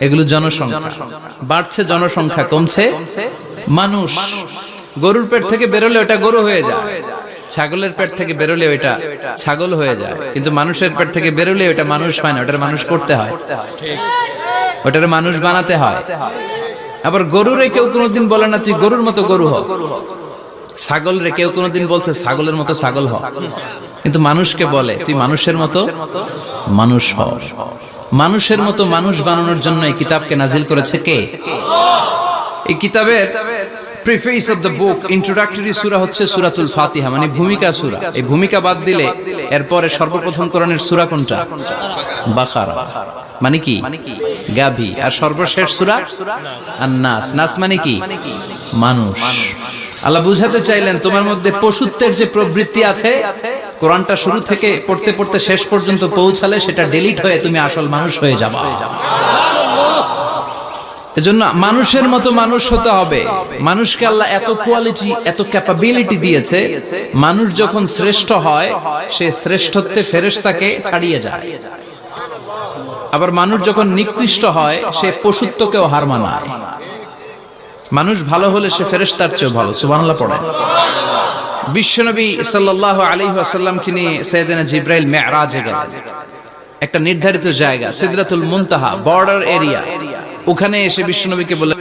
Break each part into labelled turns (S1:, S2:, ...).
S1: এগুলো জনসংখ্যা বাড়ছে, জনসংখ্যা কমছে। মানুষ গরুর পেট থেকে বেরোলে ওটা গরু হয়ে যায়, ছাগলের পেট থেকে বেরোলে ওটা ছাগল হয়ে যায়, কিন্তু মানুষের পেট থেকে বেরোলে ওটা মানুষ হয় না, ওটার মানুষ করতে হয়, ওটার মানুষ বানাতে হয়। আবার গরুরে কেউ কোনোদিন বলে না তুই গরুর মতো গরু হ, ছাগল রে কেউ কোনোদিন বলছে ছাগলের মতো ছাগল হ, কিন্তু মানুষকে বলে তুই মানুষের মতো মানুষ হ। মানুষের মতো মানুষ বানানোর জন্য এই কিতাবকে নাজিল করেছে কে? এই কিতাবের preface of the book, introductory সূরা হচ্ছে সূরাতুল ফাতিহা, মানে ভূমিকা সূরা। এই ভূমিকা বাদ দিলে এরপরে সর্বপ্রথম কোরআনের সূরা কোনটা? বাকারা, মানে কি? গাভী। আর সর্বশেষ সূরা আন-নাস। নাস মানে কি? মানুষ। আল্লাহ বুঝাতে চাইলেন তোমার মধ্যে পশুত্বের যে প্রবৃত্তি আছে, কোরআনটা শুরু থেকে পড়তে পড়তে শেষ পর্যন্ত পৌঁছালে সেটা ডিলিট হয়ে তুমি আসল মানুষ হয়ে যাবা। এজন্য মানুষের মতো মানুষ হতে হবে। মানুষকে আল্লাহ এত কোয়ালিটি, এত ক্যাপাবিলিটি দিয়েছে, মানুষ যখন শ্রেষ্ঠ হয় সে শ্রেষ্ঠত্বে ফেরেশতাকে ছাড়িয়ে যায়। আবার মানুষ যখন নিকৃষ্ট হয় সে পশুত্বকেও হার মানায়। মানুষ ভালো হলে সে ফেরেশতার চেয়েও ভালো। সুবহানাল্লাহ পড়েন। বিশ্বনবী সাল্লাল্লাহু আলাইহি ওয়াসাল্লামকে নিয়ে সাইয়েদনা জিবরাইল মিরাজে গেলেন। একটা নির্ধারিত জায়গা সিদরাতুল মুনতাহা, বর্ডার এরিয়া। ওখানে এসে বিশ্বনবীকে বলে,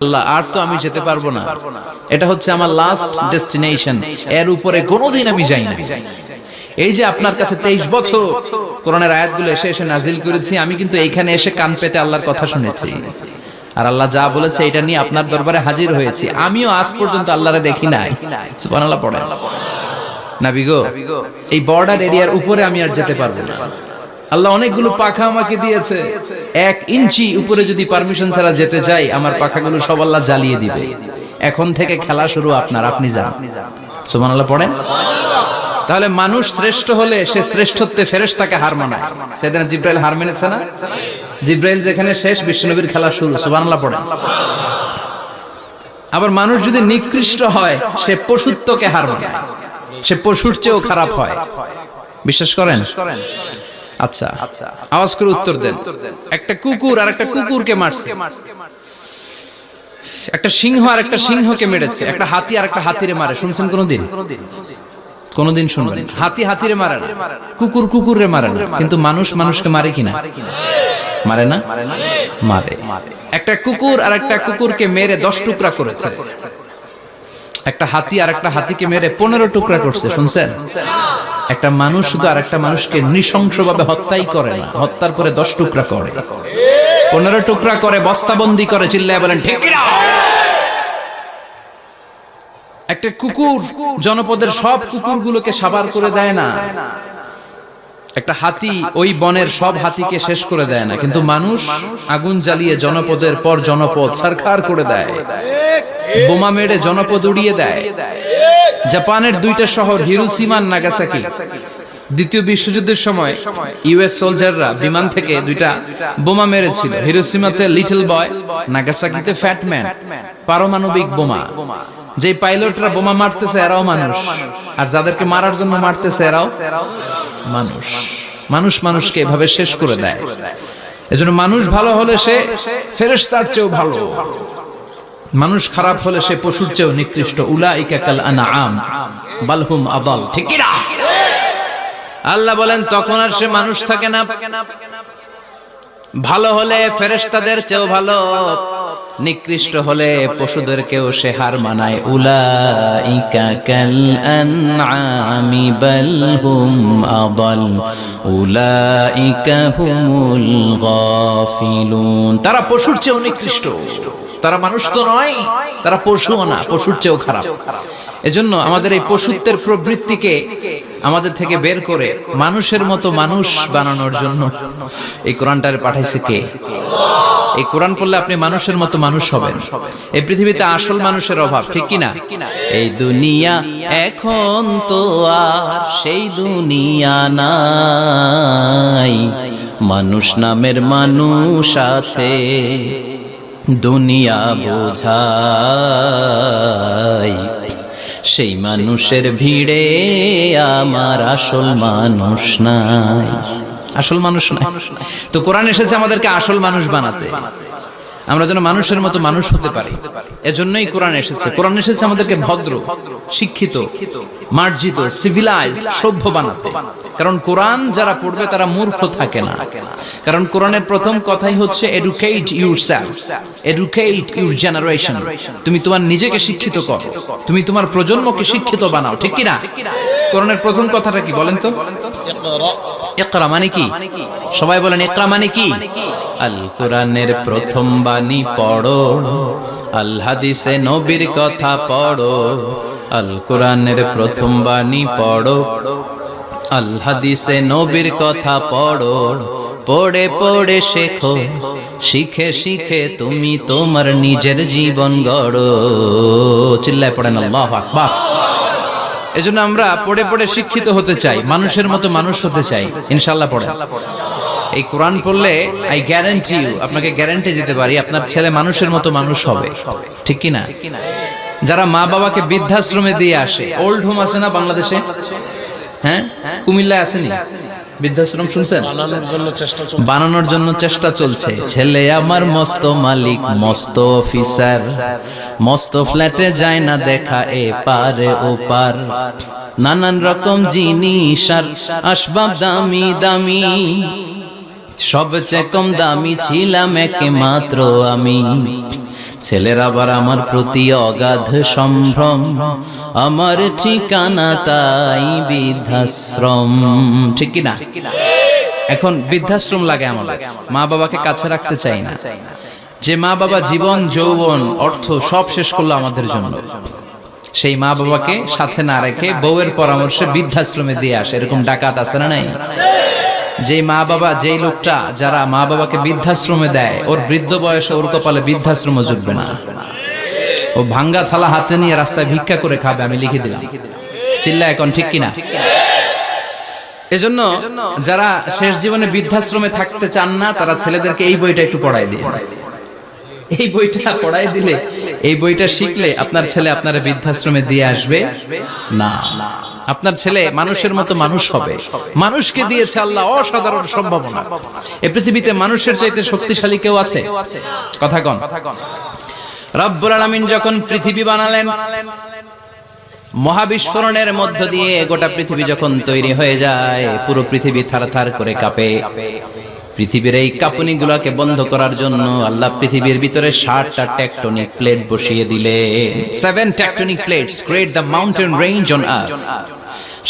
S1: আল্লাহ আর তো আমি যেতে পারবো না, এটা হচ্ছে আমার লাস্ট ডেস্টিনেশন, এর উপরে কোনোদিন আমি যাই না। এই যে আপনার কাছে 23 বছর কোরআনের আয়াতগুলো এসে এসে নাজিল করেছি, আমি কিন্তু এইখানে এসে কান পেতে আল্লাহর কথা শুনেছি, আর আল্লাহ যা বলেছে এটা নিয়ে আপনার দরবারে হাজির হয়েছি। আমিও আজ পর্যন্ত আল্লাহরে দেখি নাই। সুবহানাল্লাহ পড়েন। নবী গো, এই বর্ডার এরিয়ার উপরে আমি আর যেতে পারবো না। আল্লাহ অনেকগুলো পাখা আমাকে দিয়েছে, 1 ইঞ্চি উপরে যদি পারমিশন ছাড়া যেতে যাই আমার পাখাগুলো সব আল্লাহ জ্বালিয়ে দিবে। এখন থেকে খেলা শুরু আপনার, আপনি যান। সুবহানাল্লাহ পড়েন। তাহলে মানুষ শ্রেষ্ঠ হলে সে শ্রেষ্ঠত্বে ফেরেশতাকে হার মানায়। সাইয়েদনা জিবরাইল হার মেনেছে না? জিবরাইল যেখানে শেষ, বিশ্বনবীর খেলা শুরু। সুবহানাল্লাহ পড়েন। আবার মানুষ যদি নিকৃষ্ট হয় সে পশুত্বকে হার মানায়, সে পশুর চেয়েও খারাপ হয়। বিশ্বাস করেন? আচ্ছা, আওয়াজ করে উত্তর দেন। একটা কুকুর আর একটা কুকুরকে মারছে, একটা সিংহ আর একটা সিংহকে মেরেছে, একটা হাতি আর একটা হাতিরে মারে। শুনছেন কোনদিন? কোনদিন শুনবেন? হাতি হাতিরে মারে না, কুকুর কুকুরে মারে না, কিন্তু মানুষ মানুষকে মারে কিনা? মারে না? মারে। একটা কুকুর আর একটা কুকুরকে মেরে 10 টুকরা করেছে, একটা হাতি আর একটা হাতিকে মেরে 15 টুকরা করছে। শুনছেন? একটা মানুষ শুধু আর একটা মানুষকে নৃশংসভাবে হত্যাই করে না, হত্যার পরে 10 টুকরা করে, 15 টুকরা করে, বস্তাবন্দি করে। চিল্লায় বলেন ঠিক কিনা? একটা কুকুর জনপদের সব কুকুরগুলোকে সাবার করে দেয় না, একটা হাতি ওই বনের সব হাতিকে শেষ করে দেয় না, কিন্তু মানুষ আগুন জ্বালিয়ে জনপদের পর জনপদ ছারখার করে দেয়, বোমা মেরে জনপদ উড়িয়ে দেয়। জাপানের 2টা শহর হিরোশিমা আর নাগাসাকি, দ্বিতীয় বিশ্বযুদ্ধের সময় ইউএস সোলজাররা বিমান থেকে 2টা বোমা মেরেছিল। হিরোশিমাতে লিটল বয়, নাগাসাকিতে ফ্যাট ম্যান। পারমাণবিক বোমা। যে পাইলটরা বোমা মারতেছে এরাও মানুষ, আর যাদেরকে মারার জন্য মারতেছে এরাও মানুষ। মানুষ মানুষকে এভাবে শেষ করে দেয়। এজন্য মানুষ ভালো হলে সে ফেরেশতার চেয়েও ভালো, মানুষ খারাপ হলে সে পশুর চেয়েও নিকৃষ্ট। উলাইকা কাল আনআম বাল হুম আদাল। ঠিক কি না? আল্লাহ বলেন তখন আর সে মানুষ থাকে না। ভালো হলে ফেরেশতাদের চেয়েও ভালো, নিকৃষ্ট হলে পশুদেরকেও সে হার মানায়। উলাইকা কাল আনআমি বাল হুম আদাল উলাইকা হুমুল গাফিলুন। তারা পশুর চেয়েও নিকৃষ্ট, তারা মানুষ তো নয়, তারা পশুও না, পশুর চেয়েও খারাপ। এজন্য আমাদের এই পশুত্বের প্রবৃত্তিকে আমাদের থেকে বের করে মানুষের মতো মানুষ বানানোর জন্য এই কোরআনটারে পাঠাইছে কে? এই কোরআন পড়লে আপনি মানুষের মতো মানুষ হবেন। এই পৃথিবীতে আসল মানুষের অভাব, ঠিক কি না? এই দুনিয়া এখন তো আর সেই দুনিয়া নাই, মানুষ নামের মানুষ আছে দুনিয়া বোঝাই। সেই মানুষের ভিড়ে আমার আসল মানুষ নাই। আসল মানুষ না। তো কোরআন এসেছে আমাদেরকে আসল মানুষ বানাতে, আমরা যেন মানুষের মতো মানুষ হতে পারি। এজন্যই কোরআন এসেছে। কোরআন এসেছে আমাদেরকে ভদ্র, শিক্ষিত, মার্জিত, সিভিলাইজড, সভ্য বানাতে। কারণ কোরআন যারা পড়বে তারা মূর্খ থাকে না। কারণ কোরআনের প্রথম কথাই হচ্ছে educate yourself, educate your generation. তুমি তোমার নিজেকে শিক্ষিত করো, তুমি তোমার প্রজন্মকে শিক্ষিত বানাও, ঠিক কি না? কোরআনের প্রথম কথাটা কি বলেন তো? ইকরা মানে কি? সবাই বলেন ইকরা মানে কি? আল কোরআনের প্রথম বাণী পড়ো, আল হাদিসে নবীর কথা পড়ো। আল কোরআনের প্রথম বাণী পড়ো, আল হাদিসে নবীর কথা পড়ো। পড়ে পড়ে শেখো, শিখে শিখে তুমি তোমার নিজের জীবন গড়ো। চিল্লায় পড়েন আল্লাহু আকবার। এজন্য আমরা পড়ে পড়ে শিক্ষিত হতে চাই, মানুষের মতো মানুষ হতে চাই। ইনশাআল্লাহ পড়েন। এই কোরআন পড়লে আই গ্যারান্টি ইউ, আপনাকে গ্যারান্টি দিতে পারি আপনার ছেলে মানুষের মতো মানুষ হবে, ঠিক কি না? যারা মা বাবাকে বৃদ্ধাশ্রমে দিয়ে আসে, ওল্ড হোম আছে না বাংলাদেশে? হ্যাঁ, কুমিল্লায় আসেনি বৃদ্ধাশ্রম, শুনছেন? বানানোর জন্য চেষ্টা চলছে। ছেলে আমার মস্ত মালিক, মস্ত অফিসার, মস্ত ফ্ল্যাটে যায় না দেখা এ পারে ও পার। নানান রকম জিনিস আর আসবাব দামি দামি, সবচেয়ে কম দামি ছিলাম একমাত্র আমি। ছেলের আবার আমার প্রতি অগাধ সম্ভ্রম, আমার ঠিকানা তাই বৃদ্ধাশ্রম, ঠিক কি না? এখন বৃদ্ধাশ্রম লাগে আমাদের, মা বাবাকে কাছে রাখতে চাই না। যে মা বাবা জীবন যৌবন অর্থ সব শেষ করলো আমাদের জন্য, সেই মা বাবাকে সাথে না রেখে বউয়ের পরামর্শে বৃদ্ধাশ্রমে দিয়ে আসে। এরকম ডাকাত আছে না নাই? যে মা বাবা, যেই লোকটা যারা মা বাবাকে বৃদ্ধাশ্রমে দেয়, ওর বৃদ্ধ বয়সে ওর কপালে বৃদ্ধাশ্রম জুটবে না। ও ভাঙ্গা থালা হাতে নিয়ে রাস্তায় ভিক্ষা করে খাবে, আমি লিখে দিলাম। চিল্লা এখন, ঠিক কিনা? এজন্য যারা শেষ জীবনে বৃদ্ধাশ্রমে থাকতে চান না, তারা ছেলেদেরকে এই বইটা একটু পড়াই দিয়ে। এই বইটা পড়াই দিলে, এই বইটা শিখলে আপনার ছেলে আপনার বৃদ্ধাশ্রমে দিয়ে আসবে না। আপনার ছেলে মানুষের মতো মানুষ হবে। মানুষকে দিয়েছে আল্লাহ অসাধারণ সম্ভাবনা। এই পৃথিবীতে মানুষের চাইতে শক্তিশালী কেউ আছে? কথা কন। রব্বুল আলামিন যখন পৃথিবী বানালেন, মহাবিস্ফোরণের মধ্য দিয়ে গোটা পৃথিবী যখন তৈরি হয়ে যায়, পুরো পৃথিবী থারথার করে কাঁপে। পৃথিবীর এই কাঁপুনিগুলোকে বন্ধ করার জন্য আল্লাহ পৃথিবীর ভিতরে 7টা টেকটনিক প্লেট বসিয়ে দিলেন। 7 tectonic plates create the mountain range on earth.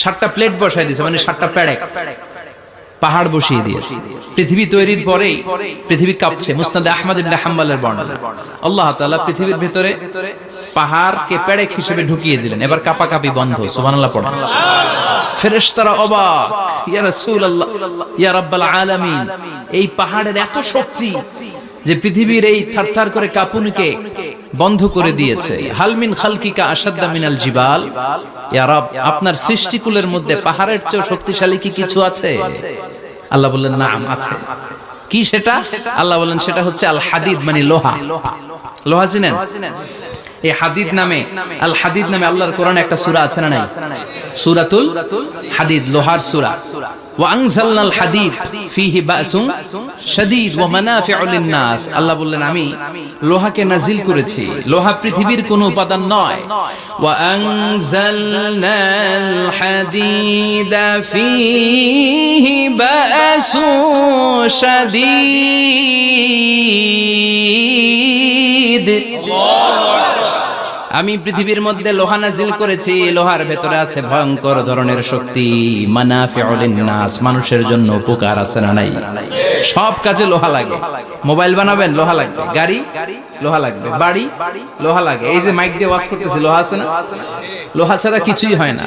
S1: 7টা প্লেট বসাই দিয়েছে, মানে 7টা পেরেক, পাহাড় বসিয়ে দিয়েছে। পৃথিবী তৈরির পরেই পৃথিবী কাঁপছে। মুসনাদে আহমদ ইবনে হাম্বলের বর্ণনা, আল্লাহ তাআলা পৃথিবীর ভিতরে পাহাড়কে পেরেক হিসেবে ঢুকিয়ে দিলেন। এবার কাঁপাকাঁপি বন্ধ। সুবহানাল্লাহ পড়েন। ফেরেশতারা অবাক, ইয়া রাসূলুল্লাহ, ইয়া রাব্বাল আলামিন, এই পাহাড়ের এত শক্তি যে পৃথিবীর এই থারথার করে কাঁপুনিকে বন্ধ করে দিয়েছে। হাল মিন খালকিকা আশাদ্দা মিনাল জিবাল, ইয়া রব, আপনার সৃষ্টিকুলের মধ্যে পাহাড়ের চেয়ে শক্তিশালী কি কিছু আছে? আল্লাহ বললেন নাম আছে। কি সেটা? আল্লাহ বললেন সেটা হচ্ছে আল হাদিদ, মানে লোহা। লোহা চিনেন? এই হাদিদ নামে, আল হাদিদ নামে আল্লাহর কোরআনে একটা সূরা আছে না নাই? সূরাতুল হাদিদ, লোহার সূরা। ওয়া আনজালনাল হাদিদ ফীহি বাসুন শাদীদ ওয়া মানাফিউ লিন-নাস। আল্লাহ বললেন আমি লোহাকে নাজিল করেছি। লোহা পৃথিবীর কোনো উপাদান নয়। ওয়া আনজালনাল হাদিদা ফীহি বাসুন শাদীদ। আমি পৃথিবীর মধ্যে লোহা নাজিল করেছি। লোহার ভেতরে আছে ভয়ঙ্কর ধরনের শক্তি। মানাফিউ লিন-নাস, মানুষের জন্য উপকার আছে না নাই? সব কাজে লোহা লাগে। মোবাইল বানাবেন, লোহা লাগবে। গাড়ি, লোহা লাগবে। বাড়ি, লোহা লাগে। এই যে মাইক দিয়ে ওয়াজ করতেছি, লোহা আছে না? লোহা ছাড়া কিছুই হয় না।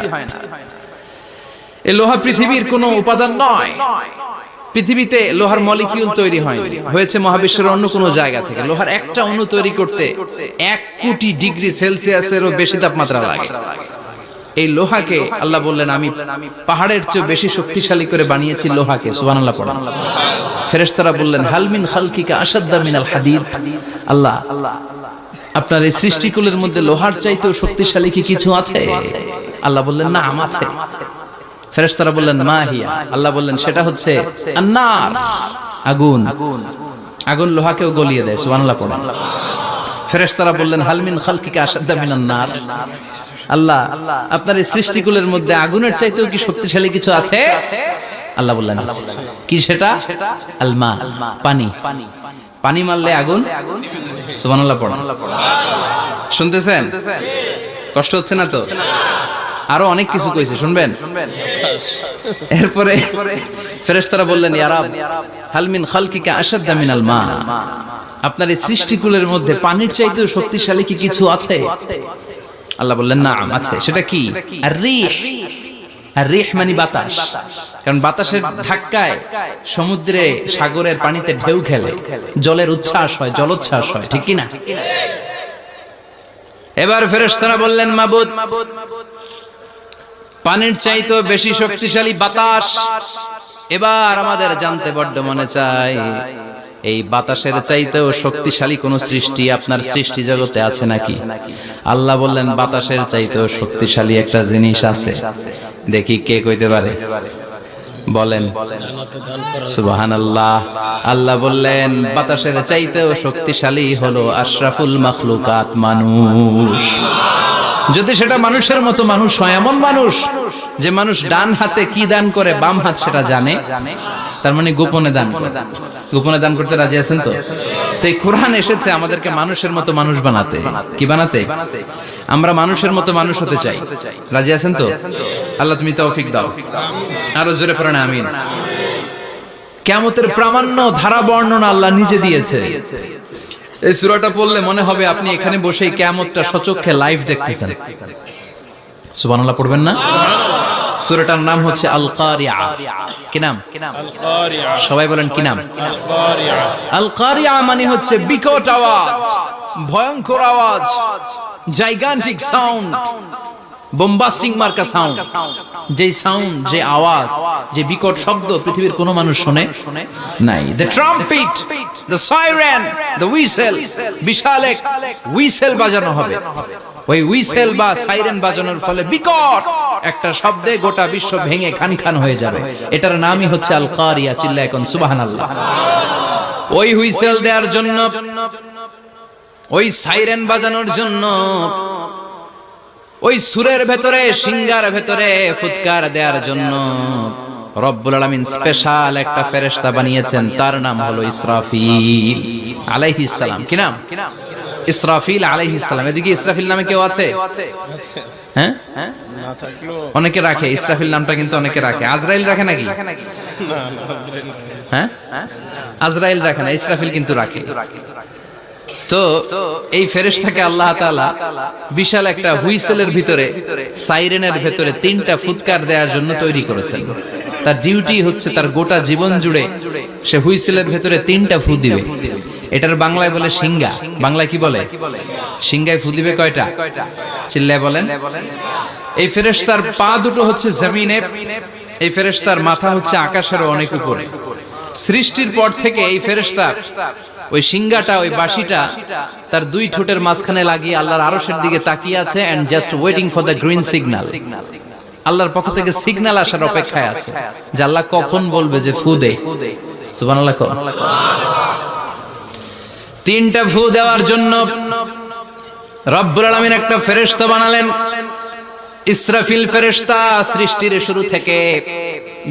S1: এই লোহা পৃথিবীর কোনো উপাদান নয়। পৃথিবীতে লোহার মলিকিউল তৈরি হয়নি, হয়েছে মহাবিশ্বের অন্য কোনো জায়গা থেকে। লোহার একটা অণু তৈরি করতে 1 কোটি ডিগ্রি সেলসিয়াসেরও বেশি তাপমাত্রা লাগে। এই লোহাকে আল্লাহ বললেন আমি পাহাড়ের চেয়ে বেশি শক্তিশালী করে বানিয়েছি লোহাকে। সুবহানাল্লাহ পড়েন। ফেরেশতারা বললেন হাল মিন খালকিকা আশাদ্দা মিনাল হাদিদ। আল্লাহ, আপনার এই সৃষ্টিকুলের মধ্যে লোহার চাইতেও শক্তিশালী কি কিছু আছে? আল্লাহ বললেন নাম আছে। ফেরেশতারা বললেন মা হিয়া, আল্লাহ বললেন সেটা হচ্ছে আন্নার, আগুন। আগুন লোহাকেও গলিয়ে দেয়, সুবহানাল্লাহ পড়েন। ফেরেশতারা বললেন হাল মিন খালকিকা আশাদ্দা মিনান নার, আল্লাহ আপনার এই সৃষ্টিকুলের মধ্যে আগুনের চাইতেও কি শক্তিশালী কিছু আছে? আল্লাহ বললেন আছে। কি সেটা? আল মা, পানি। পানি মারলে আগুন, সুবহানাল্লাহ পড়েন। শুনতেছেন? কষ্ট হচ্ছে না তো? আরো অনেক কিছু কইছে, শুনবেন? এরপরে ফেরেশতারা বললেন ইয়া রাব হাল মিন খালকিকা আশাদ্দা মিনাল মা, আপনার এই সৃষ্টিকুলের মধ্যে পানির চাইতেও শক্তিশালী কি কিছু আছে? আল্লাহ বললেন নাম আছে। সেটা কি? আর রিহ। আর রিহ মানে বাতাস, কারণ বাতাসের ধাক্কায় সমুদ্রে সাগরের পানিতে ঢেউ খেলে, জলের উচ্ছ্বাস হয়, জলোচ্ছ্বাস হয়, ঠিক কি না? এবার ফেরেশতারা বললেন মাবুদ পানির চাইতেও বেশি শক্তিশালী বাতাস। এবার আমাদের জানতে বড্ড মনে চায় এই বাতাসের চাইতেও শক্তিশালী কোন সৃষ্টি আপনার সৃষ্টি জগতে আছে নাকি? আল্লাহ বললেন বাতাসের চাইতেও শক্তিশালী একটা জিনিস আছে। দেখি কে কইতে পারে, বলেন। সুবহানাল্লাহ। আল্লাহ বললেন বাতাসের চাইতেও শক্তিশালী হলো আশরাফুল মাখলুকাত, মানুষ। যদি সেটা মানুষের মতো মানুষ হয়, এমন মানুষ যে মানুষ ডান হাতে কি দান করে বাম হাত সেটা জানে, তার মানে গোপনে দান করে। গোপনে দান করতে রাজি আছেন তো? তো এই কোরআন এসেছে আমাদেরকে মানুষের মতো মানুষ বানাতে। কি বানাতে? আমরা মানুষের মতো মানুষ হতে চাই। রাজি আছেন তো? আল্লাহ তুমি তৌফিক দাও। আরো জোরে পড়েন আমিন। কিয়ামতের প্রামাণ্য ধারা বর্ণনা আল্লাহ নিজে দিয়েছে। এই সূরাটা পড়লে মনে হবে আপনি এখানে বসেই কিয়ামতটা সচক্ষে লাইভ দেখতেছেন। সুবহানাল্লাহ পড়বেন না? সূরাটার নাম হচ্ছে আল কারিয়া। কি নাম? আল কারিয়া। সবাই বলেন কি নাম? আল কারিয়া। আল কারিয়া মানে হচ্ছে বিকট আওয়াজ, ভয়ঙ্কর আওয়াজ, জাইগান্টিক সাউন্ড, বোম্বাস্টিং মার্কা সাউন্ড। যে সাউন্ড, যে আওয়াজ, যে বিকট শব্দ পৃথিবীর কোনো মানুষ শুনে নাই। The trumpet, the siren, the whistle, বিশাল এক হুইসেল বাজানো হবে। ওই হুইসেল বা সাইরেন বাজানোর ফলে বিকট একটা শব্দে গোটা বিশ্ব ভেঙে খান খান হয়ে যাবে। এটার নামই হচ্ছে আল কারিয়া। চিল্লায় এখন সুবহানাল্লাহ। ওই হুইসেল দেওয়ার জন্য, ওই সাইরেন বাজানোর জন্য, ওই সুরের ভেতরে, সিঙ্গার ভেতরে ফুৎকার দেওয়ার জন্য রব্বুল আলামিন স্পেশাল একটা ফেরেশতা বানিয়েছেন। তার নাম হলো ইসরাফিল আলাইহিস সালাম। কি নাম? ইসরাফিল আলাইহিস সালাম। এদিকে ইসরাফিল নামে কেউ আছে? হ্যাঁ, না থাকলো অনেকে রাখে ইসরাফিল নামটা, কিন্তু অনেকে রাখে। আজরাইল রাখে নাকি? না না, আজরাইল হ্যাঁ, আজরাইল রাখে না, ইসরাফিল কিন্তু রাখে। তো এই ফেরেশতাকে আল্লাহ তাআলা বিশাল একটা হুইসেলের ভিতরে, সাইরেনের ভিতরে তিনটা ফুৎকার দেওয়ার জন্য তৈরি করেছেন। তার ডিউটি হচ্ছে তার গোটা জীবন জুড়ে সে হুইসেলের ভিতরে তিনটা ফু দিবে। এটার বাংলায় বলে সিঙ্গা। বাংলায় কি বলে? সিঙ্গায় ফু দিবে কয়টা? চিল্লায় বলেন। এই ফেরেশতার পা দুটো হচ্ছে জমিনে, এই ফেরেশতার মাথা হচ্ছে আকাশের অনেক উপরে। সৃষ্টির পর থেকে এই ফেরেশতা ওই সিঙ্গাটা, ওই বাঁশিটা তার দুই ঠোঁটের মাঝখানে লাগিয়ে আল্লাহর আরশের দিকে তাকিয়ে আছে, and just waiting for the green signal. আল্লাহর পক্ষ থেকে সিগন্যাল আসার অপেক্ষায় আছে যে আল্লাহ কখন বলবে যে ফু দে। সুবহানাল্লাহ। তিনটা ফু দেওয়ার জন্য রব্বুল আলামিন একটা ফেরেশতা বানালেন, ইসরাফিল ফেরেশতা। সৃষ্টির শুরু থেকে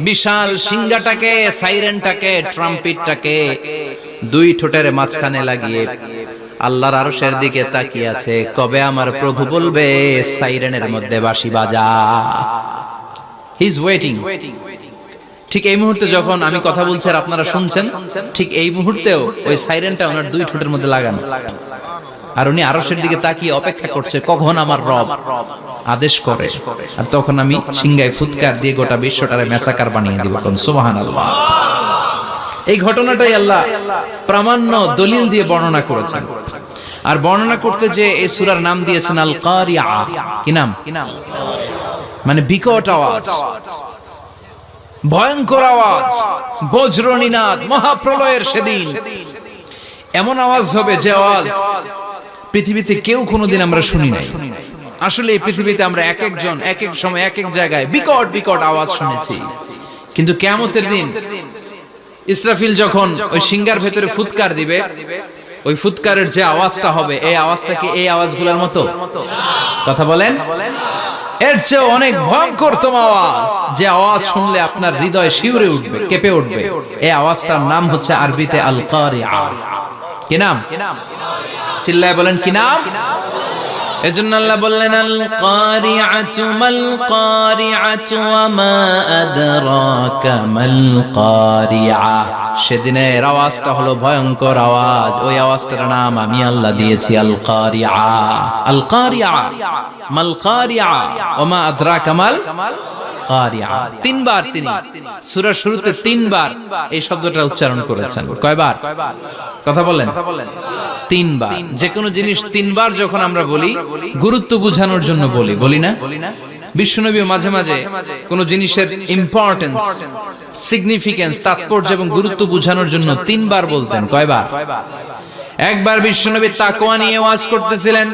S1: বিশাল সিঙ্গাটাকে, সাইরেনটাকে, ট্রাম্পিটটাকে দুই ঠোঁটের মাঝখানে লাগিয়ে আল্লাহর আরশের দিকে তাকিয়ে আছে, কবে আমার প্রভু বলবে সাইরেনের মধ্যে বাঁশি বাজা। He is waiting. ঠিক এই মুহূর্তে যখন আমি কথা বলছি আর আপনারা শুনছেন, ঠিক এই মুহূর্তেও ওই সাইরেনটা ওনার দুই ঠোঁটের মধ্যে লাগানো, আর উনি আরশের দিকে তাকিয়ে অপেক্ষা করছে কখন আমার রব আদেশ করে, আর তখন আমি সিঙ্গায় ফুৎকার দিয়ে গোটা বিশ্বটারে মেসাকার বানিয়ে দিব। সুবহানাল্লাহ। এই ঘটনাটাই আল্লাহ প্রামাণ্য দলিল দিয়ে বর্ণনা করেছেন। আর বর্ণনা করতে যে এই সূরার নাম দিয়েছেন আল কারিয়া। কি নাম? মানে বিকট আওয়াজ, ভয়ঙ্কর আওয়াজ, বজ্রনিনাদ, মহাপ্রলয়ের সেদিন এমন আওয়াজ হবে যে আওয়াজ পৃথিবীতে কেউ কোনোদিন আমরা শুনি নাই। আসলে এই পৃথিবীতে আমরা এক একজন এক এক সময় এক এক জায়গায় বিকট বিকট আওয়াজ শুনেছি, কিন্তু কিয়ামতের দিন ইসরাফিল যখন ওই সিংহার ভেতরে ফুৎকার দিবে, ওই ফুৎকারের যে আওয়াজটা হবে, এই আওয়াজটা কি এই আওয়াজগুলোর মতো? কথা বলেন। এর চেয়ে অনেক ভয়ঙ্করতম আওয়াজ, যে আওয়াজ শুনলে আপনার হৃদয় শিউরে উঠবে, কেঁপে উঠবে। এই আওয়াজটার নাম হচ্ছে আরবিতে আল কারিআ। কি নাম? চিল্লায় বলেন কি নাম? এজন্য আল্লাহ বললেন আল কারিআতু মাল কারিআতু ওয়া মা আদরাকা মাল কারিআ। সেদিনের আওয়াজটা হলো ভয়ঙ্কর আওয়াজ, ওই আওয়াজটার নাম আমি আল্লাহ দিয়েছি আল কারিআ। আল কারিআ মাল কারিআ ওয়া মা আদরাকা মাল কারিআ। তিনবার তিনি সূরার শুরুতে তিনবার এই শব্দটা উচ্চারণ করেছেন। কয়বার? কথা বলেন। তিনবার। যে কোনো জিনিস তিনবার যখন আমরা বলি, গুরুত্ব বোঝানোর জন্য বলি, বলি না? বিশ্বনবী মাঝে মাঝে কোন জিনিসের ইম্পর্টেন্স, সিগনিফিকেন্স, তাৎপর্য এবং গুরুত্ব বোঝানোর জন্য তিনবার বলতেন। কয়বার? একবার বিশ্বনবী তাকওয়া নিয়ে ওয়াজ করতেছিলেন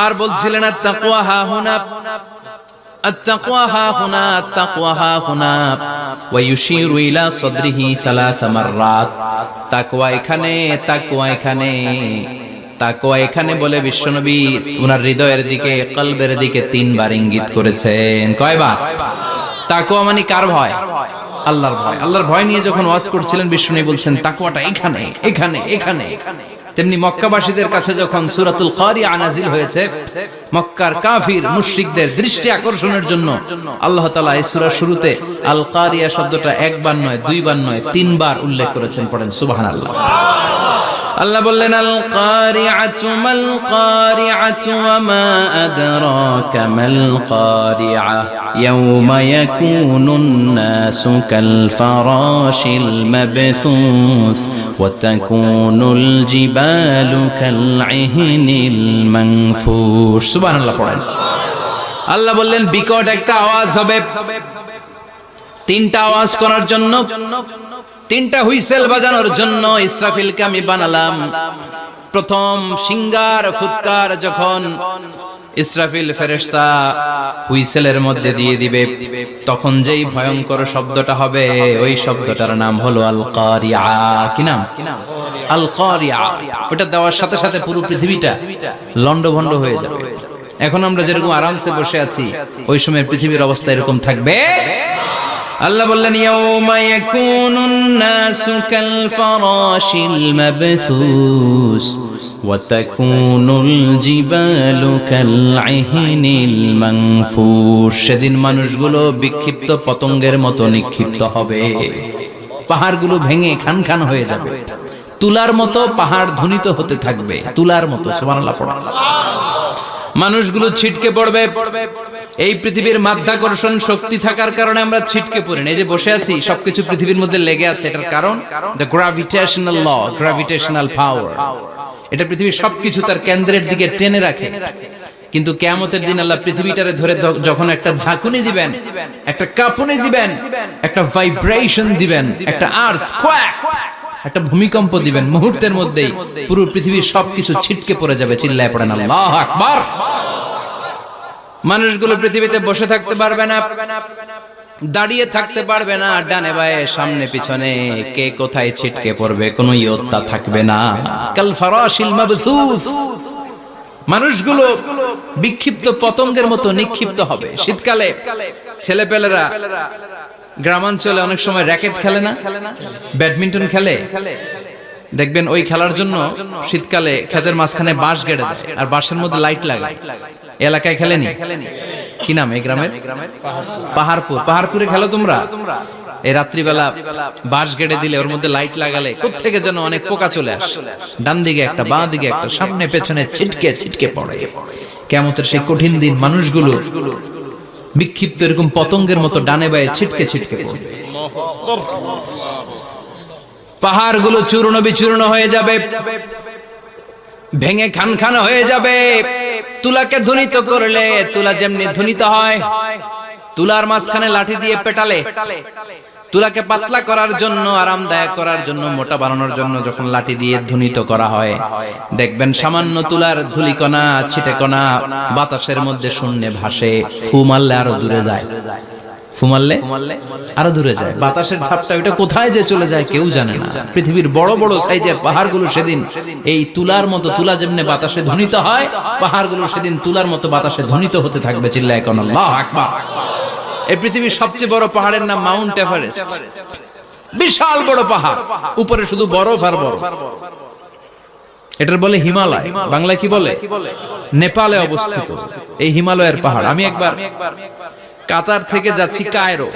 S1: আর বলছিলেন আত-তাকওয়া হা হুনা, التقوى ها هنا، التقوى ها هنا، ويشير إلى صدره ثلاث مرات। তাকওয়া এখানে, তাকওয়া এখানে, তাকওয়া এখানে বলে বিশ্বনবী ওনার হৃদয়ের দিকে, কলবের দিকে তিনবার ইঙ্গিত করেছেন। কয়বার? তাকওয়া মানে কার ভয়? আল্লাহর ভয়। আল্লাহর ভয় নিয়ে যখন ওয়াজ করছিলেন বিশ্বনবী বলছেন তাকওয়াটা এখানে, এখানে, এখানে। তেমনি মক্কাবাসীদের কাছে যখন সূরাতুল কারিআ নাজিল হয়েছে, মক্কার কাফির মুশরিকদের দৃষ্টি আকর্ষণের জন্য আল্লাহ তাআলা এই সূরার শুরুতে আল কারিআ শব্দটা একবার নয়, দুইবার নয়, তিনবার উল্লেখ করেছেন। পড়েন সুবহানাল্লাহ। আল্লাহ বললেন আল কারিআতু মাল কারিআতু ওয়া মা আদরাকা মাল কারিআ ইয়াওমা ইয়াকুনুন নাসু কাল ফারাশিল মাবথুস ওয়া তাকুনুল জিবালু কাল ইহনিল মানফুশ। সুবহানাল্লাহ পড়েন। আল্লাহ বললেন বিকট একটা আওয়াজ হবে, তিনটা আওয়াজ করার জন্য, তিনটা হুইসেল বাজানোর জন্য ইসরাফিলকে আমি বানালাম। প্রথম সিংহার ফুৎকার যখন ইসরাফিল ফেরেশতা হুইসেলের মধ্যে দিয়ে দিবে, তখন যেই ভয়ঙ্কর শব্দটা হবে, ওই শব্দটার নাম হলো আল কারিআ। কি নাম? আল কারিআ। ওটা দেওয়ার সাথে সাথে পুরো পৃথিবীটা লন্ডভন্ড হয়ে যাবে। এখন আমরা যেরকম আরামসে বসে আছি, ওই সময় পৃথিবীর অবস্থা এরকম থাকবে। আল্লাহ বললেন ইয়াউমা ইয়াকুনুন নাসু কাল ফারাশিল মাবথুস ওয়া তাকুনুল জিবালু কাল ইহনিল মানফুশ। সেদিন মানুষগুলো বিক্ষিপ্ত পতঙ্গের মতো নিক্ষিপ্ত হবে, পাহাড়গুলো ভেঙে খান খান হয়ে যাবে, তুলার মতো পাহাড় ধ্বনিত হতে থাকবে, তুলার মতো। সুবহানাল্লাহ পড়েন। মানুষগুলো ছিটকে পড়বে। এই পৃথিবীর মাধ্যাকর্ষণ শক্তি থাকার কারণে আমরা ছিটকে পড়ি না। এই যে বসে আছি, সবকিছু পৃথিবীর মধ্যে লেগে আছে। এটার কারণ দ্য গ্র্যাভিটেশনাল ল, গ্র্যাভিটেশনাল পাওয়ার। এটা পৃথিবীর সবকিছু তার কেন্দ্রের দিকে টেনে রাখে। কিন্তু কিয়ামতের দিন আল্লাহ পৃথিবীটারে ধরে যখন একটা ঝাঁকুনি দিবেন, একটা কাঁপুনি দিবেন, একটা ভাইব্রেশন দিবেন, একটা আর্থকোয়েক, একটা ভূমিকম্প দিবেন, মুহূর্তের মধ্যেই পুরো পৃথিবীর সবকিছু ছিটকে পড়ে যাবে। চিল্লায় পড়েন আল্লাহু আকবার। মানুষগুলো পৃথিবীতে বসে থাকতে পারবে না, দাঁড়িয়ে থাকতে পারবে না, ডানে বায়ে সামনে পিছনে কে কোথায় ছিটকে পড়বে কোনো ইয়ত্তা থাকবে না। কাল ফারাশিল মাবথুস। মানুষগুলো বিক্ষিপ্ত পতঙ্গের মতো নিক্ষিপ্ত হবে। শীতকালে ছেলেপেলেরা গ্রামাঞ্চলে অনেক সময় র্যাকেট খেলে না, ব্যাডমিন্টন খেলে, দেখবেন ওই খেলার জন্য শীতকালে ক্ষেতের মাঝখানে বাঁশ গেড়ে দেয় আর বাঁশের মধ্যে লাইট লাগায়। এলাকায় খেলেনি? কি নাম এই গ্রামের? পাহাড়পুর। পাহাড়পুরে খেলো তোমরা? এই রাত্রিবেলা বাঁশ গেড়ে দিলে ওর মধ্যে লাইট লাগালে কোত্থেকে যেন অনেক পোকা চলে আসে, ডান দিকে একটা, বাঁ দিকে একটা, সামনে পেছনে ছিটকে ছিটকে পড়ে। কিয়ামতের সেই কঠিন দিন মানুষগুলো বিক্ষিপ্ত এরকম পতঙ্গের মতো ডানে বায়ে ছিটকে ছিটকে পড়বে। পাহাড়গুলো চূর্ণ বিচূর্ণ হয়ে যাবে, ভেঙে খান খান হয়ে যাবে। তুলাকে ধ্বনিত করলে তুলা যেমনি ধ্বনিত হয়, তুলার মাঝখানে লাঠি দিয়ে পেটালে তুলাকে পাতলা করার জন্য, আরামদায়ক করার জন্য, মোটা বানানোর জন্য যখন লাঠি দিয়ে ধ্বনিত করা হয়, দেখবেন সামান্য তুলার ধুলিকণা, ছিটেকণা বাতাসের মধ্যে শূন্যে ভাসে। ফু মারলে আরো দূরে যায়, ফু মারলে আরো দূরে যায়। বাতাসের ঝাপটা ওইটা কোথায় যে চলে যায় কেউ জানে না। পৃথিবীর বড় বড় সাইজের পাহাড়গুলো সেদিন এই তুলার মতো, তুলা যেমনি বাতাসে ধ্বনিত হয়, পাহাড়গুলো সেদিন তুলার মতো বাতাসে ধ্বনিত হতে থাকবে। চিল্লায় কোন আল্লাহু আকবার। এই পৃথিবীর সবচেয়ে বড় পাহাড়ের নাম মাউন্ট এভারেস্ট। বিশাল বড় পাহাড়, উপরে শুধু বরফ আর বরফ। এটার বলে হিমালয়, বাংলায় কি বলে? নেপালে অবস্থিত এই হিমালয়ের পাহাড়। আমি একবার কাতার থেকে যাচ্ছি কায়রো,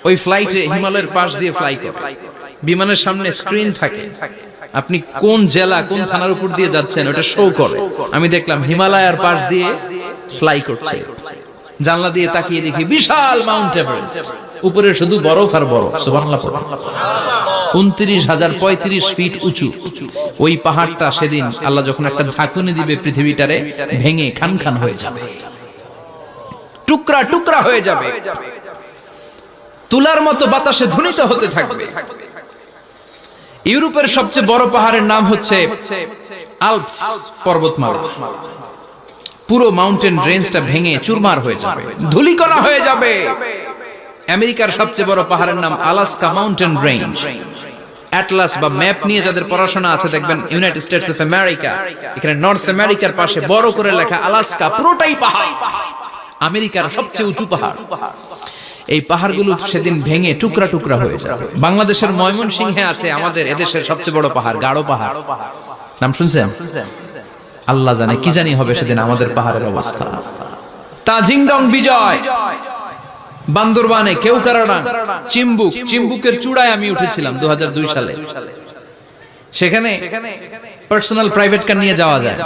S1: ওই ফ্লাইটে হিমালয়ের পাশ দিয়ে ফ্লাই করে, বিমানের সামনে স্ক্রিন থাকে, আপনি কোন জেলা কোন থানার উপর দিয়ে যাচ্ছেন ওটা শো করে। আমি দেখলাম হিমালয়ের পাশ দিয়ে ফ্লাই করছে, জানলা দিয়ে তাকিয়ে দেখি বিশাল মাউন্ট এভারেস্ট, উপরে শুধু বরফ আর বরফ। সুবহানাল্লাহ। 29,035 ফিট উঁচু ওই পাহাড়টা সেদিন আল্লাহ যখন একটা ঝাঁকুনি দিবে, পৃথিবীটারে ভেঙে খান খান হয়ে যাবে, টুকরা টুকরা হয়ে যাবে, তুলার মতো বাতাসে ধ্বনিত হতে থাকবে। ইউরোপের সবচেয়ে বড় পাহাড়ের নাম হচ্ছে আল্পস পর্বতমালা। পুরো মাউন্টেন রেঞ্জটা ভেঙে চুরমার হয়ে যাবে, ধূলিকণা হয়ে যাবে। আমেরিকার সবচেয়ে বড় পাহাড়ের নাম আলাস্কা মাউন্টেন রেঞ্জ। অ্যাটলাস বা ম্যাপ নিয়ে যাদের পড়াশোনা আছে দেখবেন ইউনাইটেড স্টেটস অফ আমেরিকা, এখানে নর্থ আমেরিকার পাশে বড় করে লেখা আলাস্কা, পুরোটাই পাহাড়, আমেরিকার সবচেয়ে উঁচু পাহাড়। এই পাহাড়গুলো সেদিন ভেঙে টুকরা টুকরা হয়ে যাবে। বাংলাদেশের ময়মনসিংহে আছে আমাদের এদেশের সবচেয়ে বড় পাহাড়, গাঢ় পাহাড়। নাম শুনছেন? আল্লাহ জানে কি জানি হবে সেদিন আমাদের পাহাড়ের অবস্থা। তাজিংডং বিজয়, বান্দরবানে কেওক্রাডাং, চিম্বুক, চিম্বুকের চূড়ায় আমি উঠেছিলাম 2002 সালে। সেখানে পার্সোনাল প্রাইভেট কার নিয়ে যাওয়া যায়,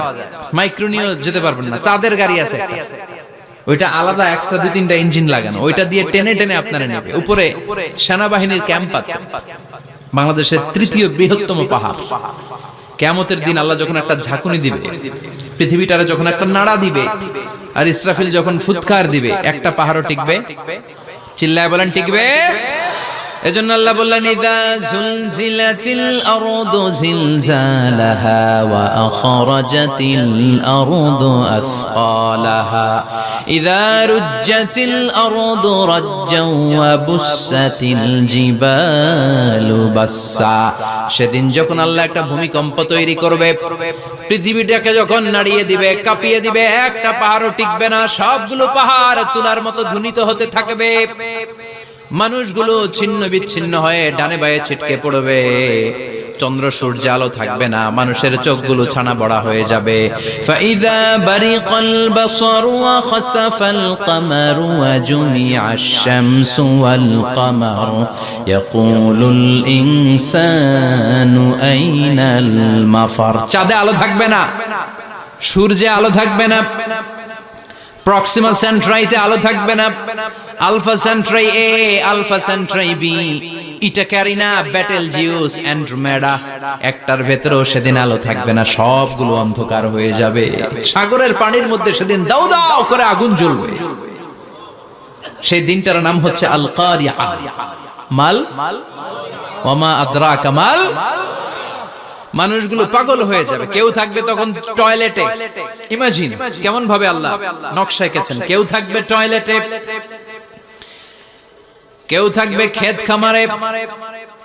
S1: মাইক্রো নিয়ে যেতে পারবেন না। চাঁদের গাড়ি আছে একটা, ওইটা আলাদা এক্সট্রা 2-3টা ইঞ্জিন লাগানো, ওইটা দিয়ে টেনে টেনে আপনারা নেবে। উপরে সেনাবাহিনীর ক্যাম্প আছে, বাংলাদেশের 3য় বৃহত্তম পাহাড়। কিয়ামতের দিন আল্লাহ যখন একটা ঝাঁকুনি দিবে, পৃথিবীটারে যখন একটা নাড়া দিবে, আর ইসরাফিল যখন ফুৎকার দিবে, একটা পাহাড়ও টিকবে? চিল্লায় বলেন টিকবে? এজন্য আল্লাহ বললেন ইযা যুলজিলাতিল আরদু জিলজালাহা ওয়া আখরাজাতিল আরদু আসকালাহা ইযা রুজ্জাতিল আরদু রাজ্জাও ওয়া বুসাতিল জিবালু বাসসা। সেদিন যখন আল্লাহ একটা ভূমিকম্প তৈরি করবে, পৃথিবীটাকে যখন নাড়িয়ে দিবে, কাঁপিয়ে দিবে, একটা পাহাড়ও টিকবে না, সবগুলো পাহাড় তুলার মতো ধ্বনিত হতে থাকবে। মানুষগুলো ছিন্ন বিচ্ছিন্ন হয়ে ডানে বায়ে ছিটকে পড়বে, চন্দ্র সূর্য আলো থাকবে না, মানুষের চোখগুলো ছানা বড়া হয়ে যাবে। ফাইদা বারিকাল বাসারু ওয়া খাসাফাল কামারু ওয়া জুমিআশ শামসু ওয়াল কামার ইয়াকুলুল ইনসানু আইনাল মাফার। চাঁদে আলো থাকবে না, সূর্যে আলো থাকবে না, প্রক্সিমা সেন্ট্রাইতে আলো থাকবে না, আলফা সেন্ট্রাই এ, আলফা সেন্ট্রাই বি, ইটা ক্যারিনা, বেটেলজিউস, অ্যান্ড্রোমেডা, একটার ভেতরেও সেদিন আলো থাকবে না, সবগুলো অন্ধকার হয়ে যাবে। সাগরের পানির মধ্যে সেদিন দাউ দাউ করে আগুন জ্বলবে। সেই দিনটার নাম হচ্ছে আল কারিয়া। মাল ওয়ামা আদরাকা মাল। মানুষগুলো পাগল হয়ে যাবে। কেউ থাকবে তখন টয়লেটে, ইমাজিন কেমন ভাবে আল্লাহ নকশা এঁকেছেন। কেউ থাকবে টয়লেটে, কেউ থাকবে ক্ষেত খামারে,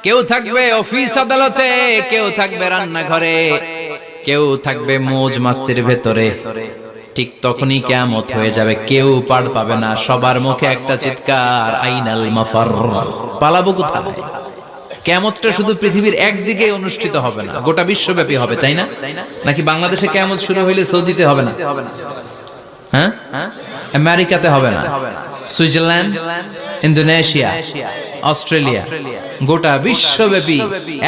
S1: কেউ থাকবে অফিস আদালতে, কেউ থাকবে রান্নাঘরে, কেউ থাকবে মৌজ মাস্তির ভেতরে। ঠিক তখনই কিয়ামত হয়ে যাবে, কেউ পার পাবে না, সবার মুখে একটা চিৎকার, আইনাল মাফার। পালাবো কোথায়? কিয়ামতটা শুধু পৃথিবীর একদিকে অনুষ্ঠিত হবে না, গোটা বিশ্বব্যাপী হবে, তাই না? নাকি বাংলাদেশে কিয়ামত শুরু হইলে সৌদিতে হবে না? হ্যাঁ, আমেরিকাতে হবে না, সুইজারল্যান্ড, ইন্দোনেশিয়া, অস্ট্রেলিয়া, গোটা বিশ্বব্যাপী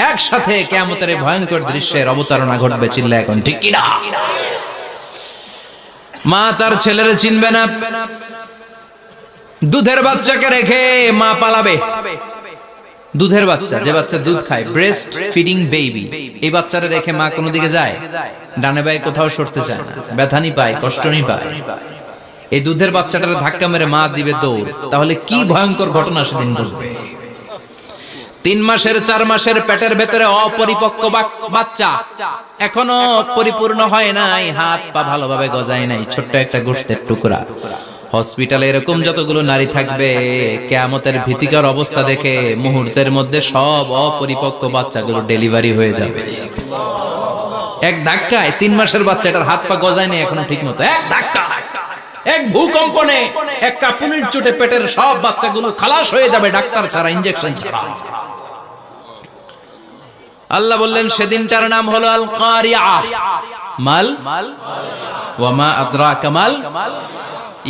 S1: একসাথে কিয়ামতের ভয়ঙ্কর দৃশ্যের অবতারণা ঘটবে। চিল্লা এখন ঠিক কিনা? মা তার ছেলেরে চিনবে না, দুধের বাচ্চাকে রেখে মা পালাবে। দুধের বাচ্চা, যে বাচ্চা দুধ খায়, ব্রেস্ট ফিডিং বেবি, এই বাচ্চারা রেখে মা কোনো দিকে যায়? ডানে বায়ে কোথাও সরতে চায় না, ব্যথানি পায়, কষ্টনি পায়। এই দুধের বাচ্চাটারে ধাক্কা মেরে মা দিবে দৌড়। তাহলে কি ভয়ঙ্কর ঘটনা সেদিন ঘটবে। 3 মাসের 4 মাসের পেটের ভেতরে অপরিপক্ক বাচ্চা, এখনো পরিপূর্ণ হয় নাই, হাত পা ভালোভাবে গজায় নাই, ছোট্ট একটা গোশতের টুকরা। হসপিটালে এরকম যতগুলো নারী থাকবে, কিয়ামতের ভীতিকর অবস্থা দেখে মুহূর্তের মধ্যে সব অপরিপক্ক বাচ্চাগুলো ডেলিভারি হয়ে যাবে। এক ধাক্কায় 3 মাসের বাচ্চাটার হাত পা গজায় নাই এখনো ঠিক মতো, এক ধাক্কায়, এক ভূকম্পনে, এক কাঁপুনির চোটে পেটের সব বাচ্চাগুলো খালাস হয়ে যাবে, ডাক্তার ছাড়া, ইনজেকশন ছাড়া। আল্লাহ বললেন সেদিনটার নাম হলো আল কারিআ। মাল ওয়া মা আদরাকা মাল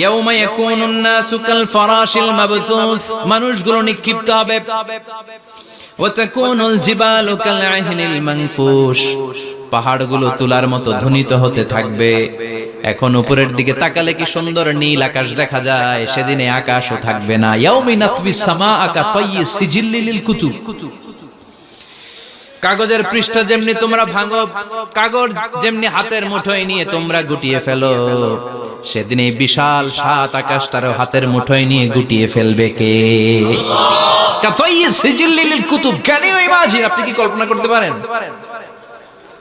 S1: ইয়াউমা ইয়াকুনুন নাসু কাল ফারাশিল মাবথুস, মানুষগুলো নিক্ষিপ্ত হবে। ওয়া তাকুনুল জিবালু কাল আহিনিল মানফুশ, পাহাড়গুলো তুলার মতো ধ্বনিত হতে থাকবে। এখন উপরের দিকে তাকালে কি সুন্দর নীল আকাশ দেখা যায়, সেদিনে আকাশও থাকবে না। ইয়াউমি নাতবিস সামাআ কা তায়্যি সিজিল্লিল কুতুব, কাগজের পৃষ্ঠা যেমনি তোমরা ভাঙো, কাগজ যেমনি হাতের মুঠোয় নিয়ে তোমরা গুটিয়ে ফেলো, সেদিন এই বিশাল 7 আকাশটারও হাতের মুঠোয় নিয়ে গুটিয়ে ফেলবে কে? কাতাইয়ি সিজিল্লিল কুতুব, ক্যান ইউ ইমাজিন? আপনি কি কল্পনা করতে পারেন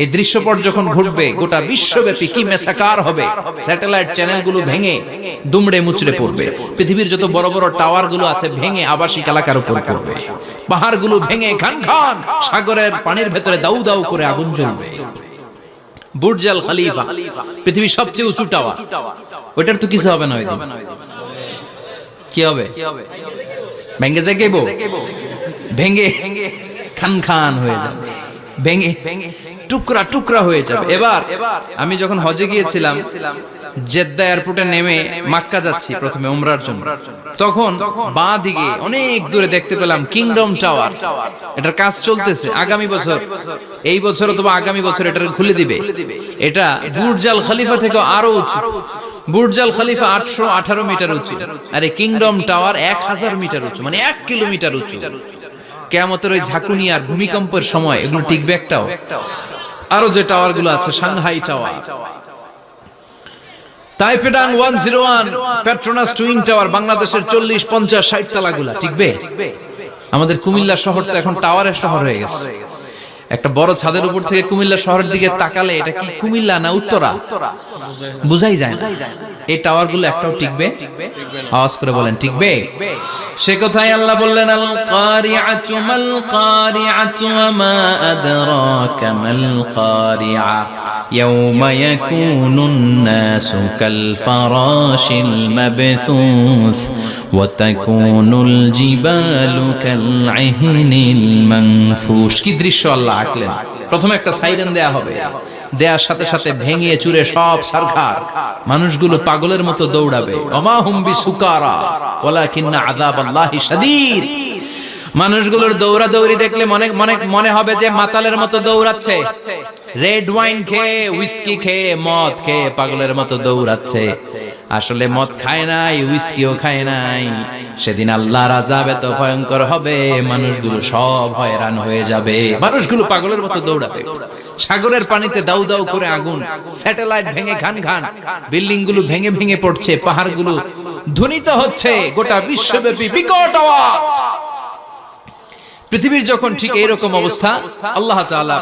S1: এই দৃশ্যপট যখন ঘটবে গোটা বিশ্বব্যাপী কি মেসাকার হবে? স্যাটেলাইট চ্যানেলগুলো ভেঙে দুমড়ে মুচড়ে পড়বে, পৃথিবীর যত বড় বড় টাওয়ার গুলো আছে ভেঙে আবাসিক এলাকার উপর পড়বে, পাহাড়গুলো ভেঙে খান খান সাগরের পানির ভেতরে দাউ দাউ করে আগুন জ্বলবে। বুর্জ আল খলিফা, পৃথিবীর সবচেয়ে উঁচু টাওয়ার, ওইটার তো কিছু হবে না, ওই দিন কি হবে? ভেঙে যাইবো, ভেঙে খান খান হয়ে যাবে, ভেঙে টুকরা টুকরা হয়ে যাবে। এবার আমি যখন হজে গিয়েছিলাম, জেদ্দা এয়ারপোর্টে নেমে মক্কা যাচ্ছি প্রথমে উমরার জন্য, তখন বাঁ দিকে অনেক দূরে দেখতে পেলাম কিংডম টাওয়ার। এটার কাজ চলতেছে, আগামী বছর, এই বছর অথবা আগামী বছর এটা খুলে দিবে। এটা বুর্জ আল খলিফা থেকে আরো উঁচু। বুর্জ আল খলিফা 818 মিটার উঁচু, আর এই কিংডম টাওয়ার 1000 মিটার উঁচু, মানে 1 কিলোমিটার উঁচু। কিয়ামতের ওই ঝাঁকুনি আর ভূমিকম্পের সময় এগুলো টিকবে একটাও? আরো যে টাওয়ার গুলো আছে, সাংহাই টাওয়ার, তাইপেডাং 101, পেট্রোনাস টুইন টাওয়ার, বাংলাদেশের 40, 50, 60 তালাগুলা টিকবে? আমাদের কুমিল্লা শহর তো এখন টাওয়ারের শহর হয়ে গেছে। একটা বড় ছাদের উপর থেকে কুমিল্লা শহরের দিকে তাকালে এটা কি কুমিল্লা না উত্তরা বুঝাই যায় না। এই টাওয়ার গুলো একটাও টিকবে? আওয়াজ করে বলেন টিকবে? সে কথাই আল্লাহ বললেন আল কারিআতু মাল কারিআতু ওয়া মা আদরাকা মাল কারিআ ইয়াউমা ইয়াকুনুন নাসু কাল ফারাশিল মাবথুস ওয়া তাকুনুল জিবালু কাল আহিনিল মানফুশ। কি দৃশ্য আল্লাহ আঁকলেন! প্রথমে একটা সাইরেন দেয়া হবে, দেয়ার সাথে সাথে ভেঙে চুরে সব সারখার, মানুষগুলো পাগলের মতো দৌড়াবে। ওমা হুম বিসুকারা ওয়ালাকিন্না আযাবাল্লাহি শাদীদ। মানুষগুলোর দৌড়াদৌড়ি দেখলে মনে হবে যে মাতালের মতো দৌড়াচ্ছে, রেড ওয়াইন খেয়ে, হুইস্কি খেয়ে, মদ খেয়ে পাগলের মতো দৌড়াচ্ছে। আসলে মদ খায় নাই, হুইস্কিও খায় নাই। সেদিন আল্লাহর আযাব এত ভয়ঙ্কর হবে, মানুষগুলো সব হয়রান হয়ে যাবে, মানুষগুলো পাগলের মতো দৌড়াবে। সাগরের পানিতে দাউ দাউ করে আগুন, স্যাটেলাইট ভেঙে খান খান, বিল্ডিং গুলো ভেঙে ভেঙে পড়ছে, পাহাড়গুলো ধ্বনিত হচ্ছে, গোটা বিশ্বব্যাপী বিকট আওয়াজ। পৃথিবীর যখন ঠিক এইরকম অবস্থা, আল্লাহ তাআলা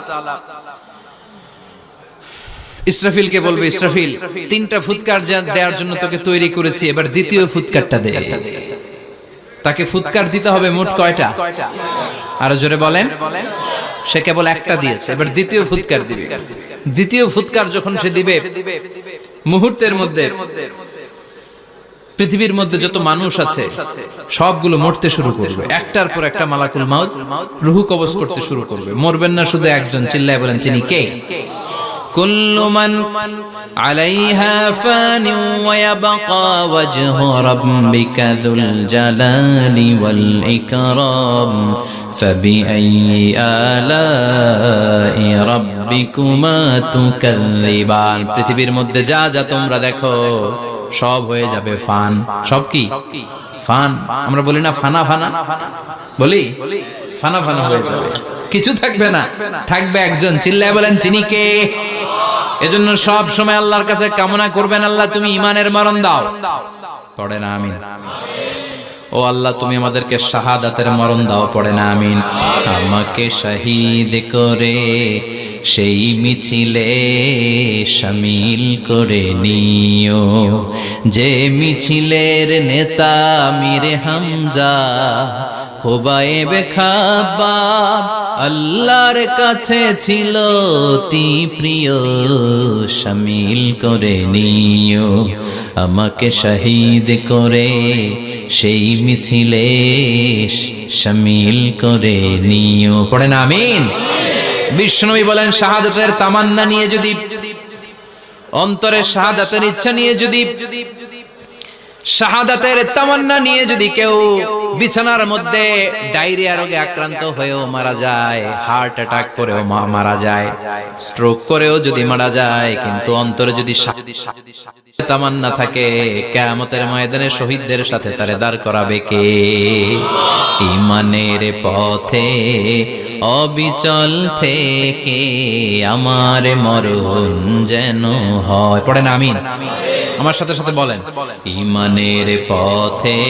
S1: ইসরাফিলকে বলবে, ইসরাফিল 3টা ফুৎকার দেওয়ার জন্য তোকে তৈরি করেছি, এবার দ্বিতীয় ফুৎকারটা দে। তাকে ফুৎকার দিতে হবে মোট কয়টা? আরো জোরে বলেন। সে কেবল একটা দিয়েছে, এবার দ্বিতীয় ফুৎকার দিবে। দ্বিতীয় ফুৎকার যখন সে দিবে, মুহূর্তের মধ্যে পৃথিবীর মধ্যে যত মানুষ আছে সবগুলো মরতে শুরু করবে। একটার পর একটা মালাকুল মাউত রূহ কবজ করতে শুরু করবে। মরবেন না শুধু একজন, চিল্লায় বলেন তিনি কে? কুল্লু মান আলাইহা ফানি ওয়া ইয়াবকা ওয়াজহু রাব্বিকা যুল জালালি ওয়াল ইকরাম ফাবিআইয়ি আলাই রাব্বিকুমা তুকাযযিবান। পৃথিবীর মধ্যে যা যা তোমরা দেখো সব হয়ে যাবে ফান। সব কি? ফান। আমরা বলি না ফানা ফানা, বলি ফানা ফানা হয়ে যাবে, কিছু থাকবে না, থাকবে একজন। চিল্লায় বলেন তিনি কে? এজন্য সব সময় আল্লাহর কাছে কামনা করবেন, আল্লাহ তুমি ঈমানের মরণ দাও। পড়ে না আমিন। ও আল্লাহ তুমি আমাদেরকে শাহাদাতের মরণ দাও, পড়ে না আমিন। আমাকে শহীদ করে সেই মিছিলে শামিল করে নিও, যে মিছিলের নেতা মীরে হামজা খোবায়েবে খাব্বাব আল্লাহর কাছে ছিল অতি প্রিয়, শামিল করে নিও। আমাকে শহীদ করে সেই মিছিলে শামিল করে নিও, পড়েন আমিন। বিশ্বনবী বলেন শাহাদাতের তামান্না নিয়ে যদি, অন্তরে শাহাদাতের ইচ্ছা নিয়ে যদি, শাহাদাতের তামান্না নিয়ে যদি কেউ বিছানার মধ্যে ডায়রিয়া রোগে আক্রান্ত হয়েও মারা যায়, হার্ট অ্যাটাক করেও মারা যায়, স্ট্রোক করেও যদি মারা যায়, কিন্তু অন্তরে যদি তামান্না থাকে, কিয়ামতের ময়দানে শহীদদের সাথে তারে দাঁড় করাবে কে? ঈমানের পথে অবিচল থেকে আমার মরণ যেন হয়, পড়েন আমিন। আমার সাথে সাথে বলেন, ঈমানের পথে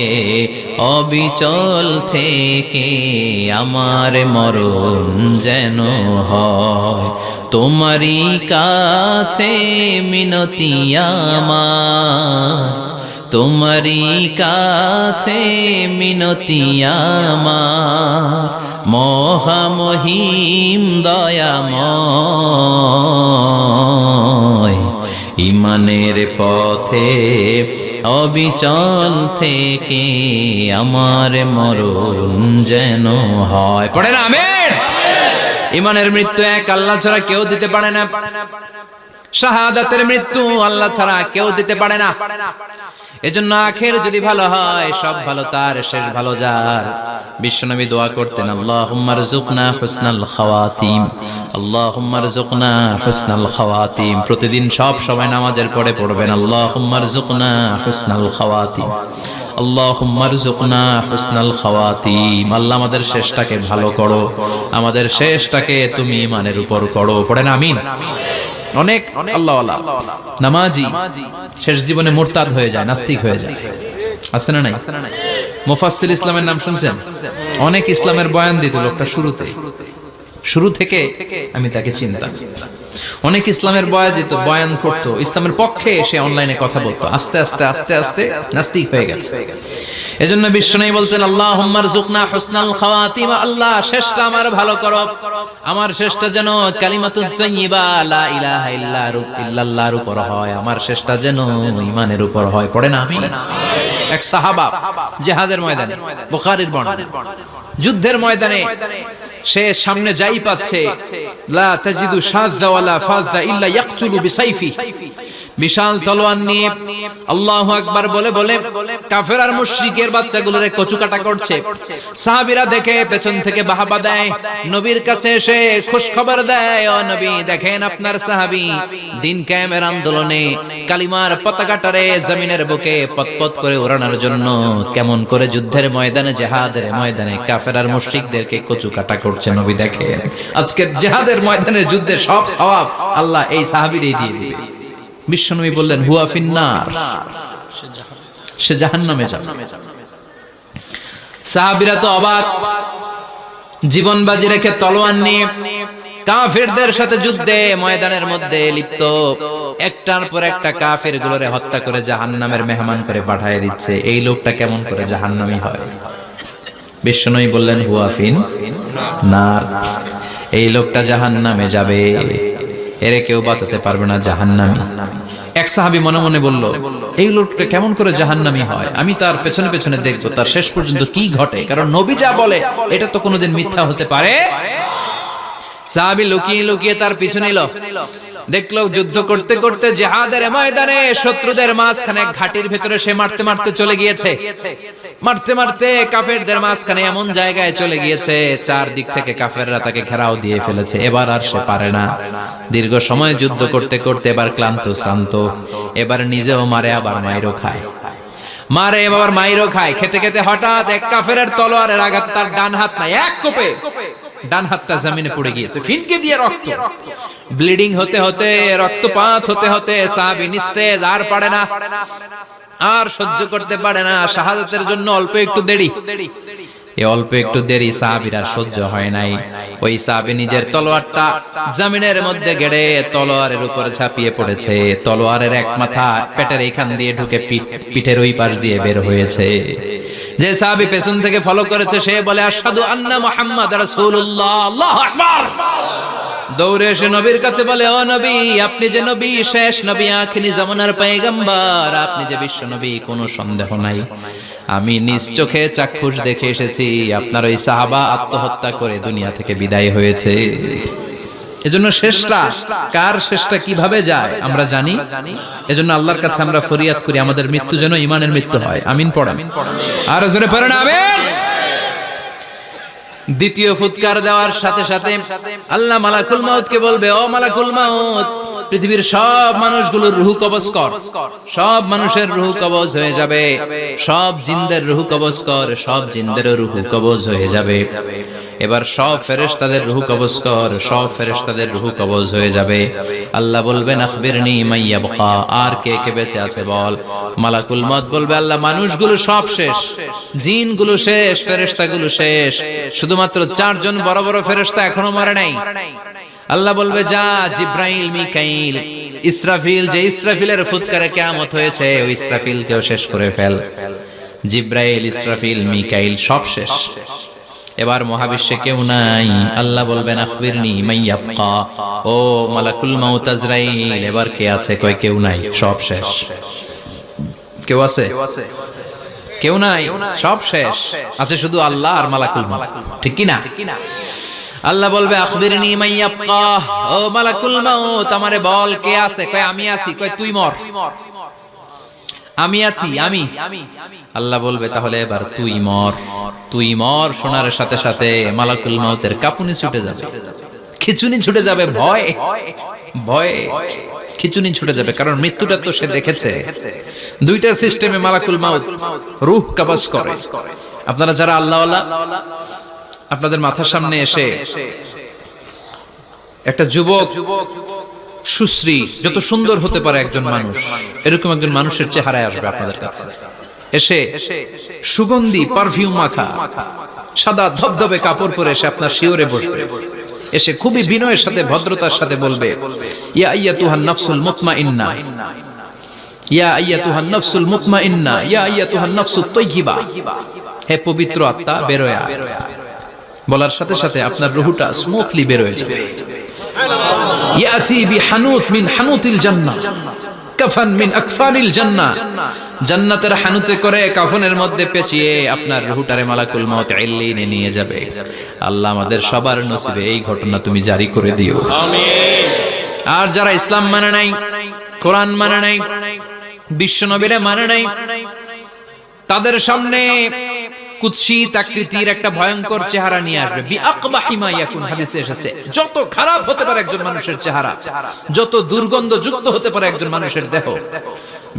S1: অবিচল থেকে আমার মরণ যেন হয়, তোমারই কাছে মিনতি আমার, তোমারই কাছে মিনতি আমার, মহামহিম দয়াময়। ঈমানের পথে অবিচল থেকে আমার মরণ যেন হয়, পড়েন আমিন। ঈমানের মৃত্যু এক আল্লাহ ছাড়া কেউ দিতে পারে না, শাহাদাতের মৃত্যু আল্লাহ ছাড়া কেউ দিতে পারে না। এজন্য আখের যদি ভালো হয়, সব ভালো তার, শেষ ভালো যার। বিশ্বনবী দোয়া করতেন, আল্লাহুম্মা রযুকনা হুসনাল খাওয়াতিম, আল্লাহুম্মা রযুকনা হুসনাল খাওয়াতিম। প্রতিদিন সব সময় নামাজের পরে পড়বেন, আল্লাহুম্মা রযুকনা হুসনাল খাওয়াতিম, আল্লাহুম্মা রযুকনা হুসনাল খাওয়াতিম। আল্লাহ আমাদের শেষটাকে ভালো করো, আমাদের শেষটাকে তুমি ঈমানের উপর করো, পড়েন আমিন। অনেক আল্লাহওয়ালা নামাজি শেষ জীবনে মুরতাদ হয়ে যায়, নাস্তিক হয়ে যায়, আছে না নাই? মুফাসসির ইসলামের নাম শুনছেন? অনেক ইসলামের বয়ান দিত লোকটা শুরু থেকে আমি তাকে চিনতাম। অনেক ইসলামের বয়ান করতো, ইসলামের পক্ষে সে অনলাইনে কথা বলতো, আস্তে আস্তে আস্তে আস্তে নাস্তিক হয়ে গেছে। এজন্য বিশ্বনবী বলতেন, আল্লাহুম্মা রযুকনা হুসনাল খাওয়াতিম, আল্লাহ শেষটা আমার ভালো করো, আমার শেষটা যেন কালিমাতুত তাইয়্যিবা লা ইলাহা ইল্লাল্লাহর উপর হয়, আমার শেষটা যেন ঈমানের উপর হয়, পড়েন আমিন। এক সাহাবা জিহাদের ময়দানে, বুখারীর বর্ণনা, যুদ্ধের ময়দানে সে সামনে যাই পাচ্ছে, লা তাজিদু শাযযা ওয়ালা ফাযযা ইল্লা ইয়াকতুলু বিসাইফি, বিশাল তলোয়ার নিয়ে আল্লাহু আকবার বলে বলে কাফের আর মুশরিকের বাচ্চাগুলোরে কচুকাটা করছে। সাহাবীরা দেখে পেছন থেকে বাহাবা দেয়, নবীর কাছে এসে খুশ খবর দেয়, ও নবী দেখেন আপনার সাহাবী দিন কায়েমের আন্দোলনে কালিমার পতাকাটারে জমিনের বুকে পতপত করে ওড়ানোর জন্য কেমন করে যুদ্ধের ময়দানে, জিহাদের ময়দানে কাফের আর মুশরিকদেরকে কচুকাটা করছে। নবী দেখেন আজকে জিহাদের ময়দানে যুদ্ধের সব সওয়াব আল্লাহ এই সাহাবীরই দিয়ে দিবে। বিশ্বনবী বললেন, হুয়া ফিন্নার, সে জাহান্নামে যাবে। সাহাবীরা তো অবাক, জীবন বাজি রেখে তলোয়ার নিয়ে কাফেরদের সাথে যুদ্ধে ময়দানের মধ্যে লিপ্ত, একটার পর একটা কাফের গুলোরে হত্যা করে জাহান্নামের মেহমান করে পাঠিয়ে দিচ্ছে। এই লোকটা কেমন করে জাহান্নামী হয়? বিশ্বনবী বললেন, হুয়া ফিন্নার, এই লোকটা জাহান্নামে যাবে, এরে কেউ বাঁচাতে পারবে না, জাহান্নামী। এক সাহাবী মনে মনে বলল, এই লোকটা কেমন করে জাহান্নামী হয়, আমি তার পেছনে পেছনে দেখবো তার শেষ পর্যন্ত কি ঘটে, কারণ নবী যা বলে এটা তো কোনোদিন মিথ্যা হতে পারে। সাহাবী লুকিয়ে লুকিয়ে তার পিছনে এলো, দেখলো যুদ্ধ করতে করতে জিহাদের ময়দানে শত্রুদের মাঝখানে ঘাটির ভেতরে সে মারতে মারতে চলে গিয়েছে, মারতে মারতে কাফেরদের মাঝখানে এমন জায়গায় চলে গিয়েছে চারদিক থেকে কাফেররা তাকে ঘেরাও দিয়ে ফেলেছে। এবার আর সে পারে না, দীর্ঘ সময় যুদ্ধ করতে করতে এবার ক্লান্ত শ্রান্ত, এবার নিজেও মারে আবার মাইরও খায়, মারে এবার মাইরও খায়। খেতে খেতে হঠাৎ এক কাফেরের তলোয়ারের আঘাতে তার ডান হাত নাই, এক কোপে ডান হাতটা জমিনে পড়ে গিয়েছে, ফিনকে দিয়ে রক্ত, ব্লিডিং হতে হতে, রক্তপাত হতে হতে সাহাবী নিস্তেজ, আর পারে না। আর সহ্য করতে পারে না, শাহাদাতের জন্য অল্প একটু দেরি। এই অল্প একটু দেরি সাহাবীর আর সহ্য হয় নাই। ওই সাহাবী নিজের তলোয়ারটা জমিনের মধ্যে গেড়ে তলোয়ারের উপরে ঝাঁপিয়ে পড়েছে। তলোয়ারের এক মাথা পেটের এইখান দিয়ে ঢুকে পিঠের ওই পাশ দিয়ে বের হয়েছে। যে সাহাবী পেছন থেকে ফলো করেছে সে বলে আশহাদু আন্না মুহাম্মাদ রাসূলুল্লাহ, আল্লাহু আকবার। দৌড়ে এসে নবীর কাছে বলে, ও নবী, আপনি যে নবী, শেষ নবী, আখিরি জামানার পয়গম্বর, আপনি যে বিশ্ব নবী, কোনো সন্দেহ নাই। আমি নিজ চোখে চাক্ষুষ দেখে এসেছি আপনার ওই সাহাবা আত্মহত্যা করে দুনিয়া থেকে বিদায় হয়েছে। এজন্য শেষটা কার, শেষটা কিভাবে যায় আমরা জানি। এজন্য আল্লাহর কাছে আমরা ফরিয়াদ করি আমাদের মৃত্যু যেন ঈমানের মৃত্যু হয়। আমিন পড়েন, আর জোরে পড়েন আমিন। দ্বিতীয় ফুৎকার দেওয়ার সাথে সাথে আল্লাহ মালাকুল মাউতকে বলবে, ও মালাকুল মাউত, পৃথিবীর সব মানুষগুলোর রূহ কবজ কর। সব মানুষের রূহ কবজ হয়ে যাবে, সব জিনদের রূহ কবজ কর, সব জিনদেরও রূহ কবজ হয়ে যাবে। এবার সব ফেরেশতাদের রূহ কবজ কর, সব ফেরেশতাদের রূহ কবজ হয়ে যাবে। আল্লাহ বলবেন আখবিরনি মাইয়াবকা, আর কে কে বেঁচে আছে বল। মালাকুল মউত বলবে, আল্লাহ মানুষগুলো সব শেষ, জিনগুলো শেষ, ফেরেশতাগুলো শেষ, শুধুমাত্র 4 জন বড় বড় ফেরেশতা এখনো মরে নাই। আল্লাহ বলবে, যা জিব্রাইল, মিকাইল, ইসরাফিল, যে ইসরাফিলের ফুৎকারে কিয়ামত হয়েছে ওই ইসরাফিলকেও শেষ করে ফেল। জিব্রাইল, ইসরাফিল, মিকাইল সব শেষ। এবার মহাবিশ্বে কেউ নাই। আল্লাহ বলবেন আখবিরনি মাইয়াবকা, ও মালাকুল মাউত আজরাইল, এবার কে আছে? কয় কেউ নাই, সব শেষ। কেউ আছে? কেউ নাই, সব শেষ। আছে শুধু আল্লাহ আর মালাকুল মাউত, ঠিক কি না? আল্লাহ বলবে আখবিরনি মাইয়াবকা, ও মালাকুল মাউত আমারে বল কে আছে? কয় আমি আছি। কয় তুই মর। আমি আছি, আমি। আল্লাহ বলবে তাহলে এবার তুই মর। তুই মর শোনার সাথে সাথে মালাকুল মাউতের কাঁপুনি ছুটে যাবে, খিচুনি ছুটে যাবে, ভয় ভয় খিচুনি ছুটে যাবে, কারণ মৃত্যুটা তো সে দেখেছে। দুইটা সিস্টেমে মালাকুল মাউত রূহ কবজ করে। আপনারা যারা আল্লাহওয়ালা, আপনাদের মাথার সামনে এসে একটা যুবক, সুশ্রী, যত সুন্দর হতে পারে একজন মানুষ, এরকম একজন মানুষের চেহারায় আসবে আপনাদের কাছে। এসে সুগন্ধি পারফিউম মাখা সাদা ধবধবে কাপড় পরে এসে আপনার শিওরে বসবে। এসে খুবই বিনয়ের সাথে, ভদ্রতার সাথে বলবে, ইয়া আইয়াতুহান নাফসুল মুতমাইন্না, ইয়া আইয়াতুহান নাফসুল মুতমাইন্না, ইয়া আইয়াতুহান নাফসুত তাইয়্যিবা, হে পবিত্র আত্মা বের হয়ে আয়। বলার সাথে সাথে আপনার রূহটা স্মুথলি বের হয়ে যাবে। ইয়াতি বিহানুত মিন হানুতিল জান্নাহ, কাফান মিন আকফানিল জান্নাহ, জান্নাতের হানুতে করে কাফনের মধ্যে পেঁচিয়ে আপনার রূহটারে মালাকুল মাউত ইল্লিনে নিয়ে যাবে। আল্লাহ আমাদের সবার নসিবে এই ঘটনা তুমি জারি করে দিও, আমিন। আর যারা ইসলাম মানে নাই, কোরআন মানে নাই, বিশ্ব নবীরে মানে নাই, তাদের সামনে কুৎসিত আকৃতির একটা ভয়ঙ্কর চেহারা নিয়ে আসবে। বিআকবাহি মা ইয়াকুন, হাদিসে এসেছে যত খারাপ হতে পারে একজন মানুষের চেহারা, যত দুর্গন্ধ যুক্ত হতে পারে একজন মানুষের দেহ,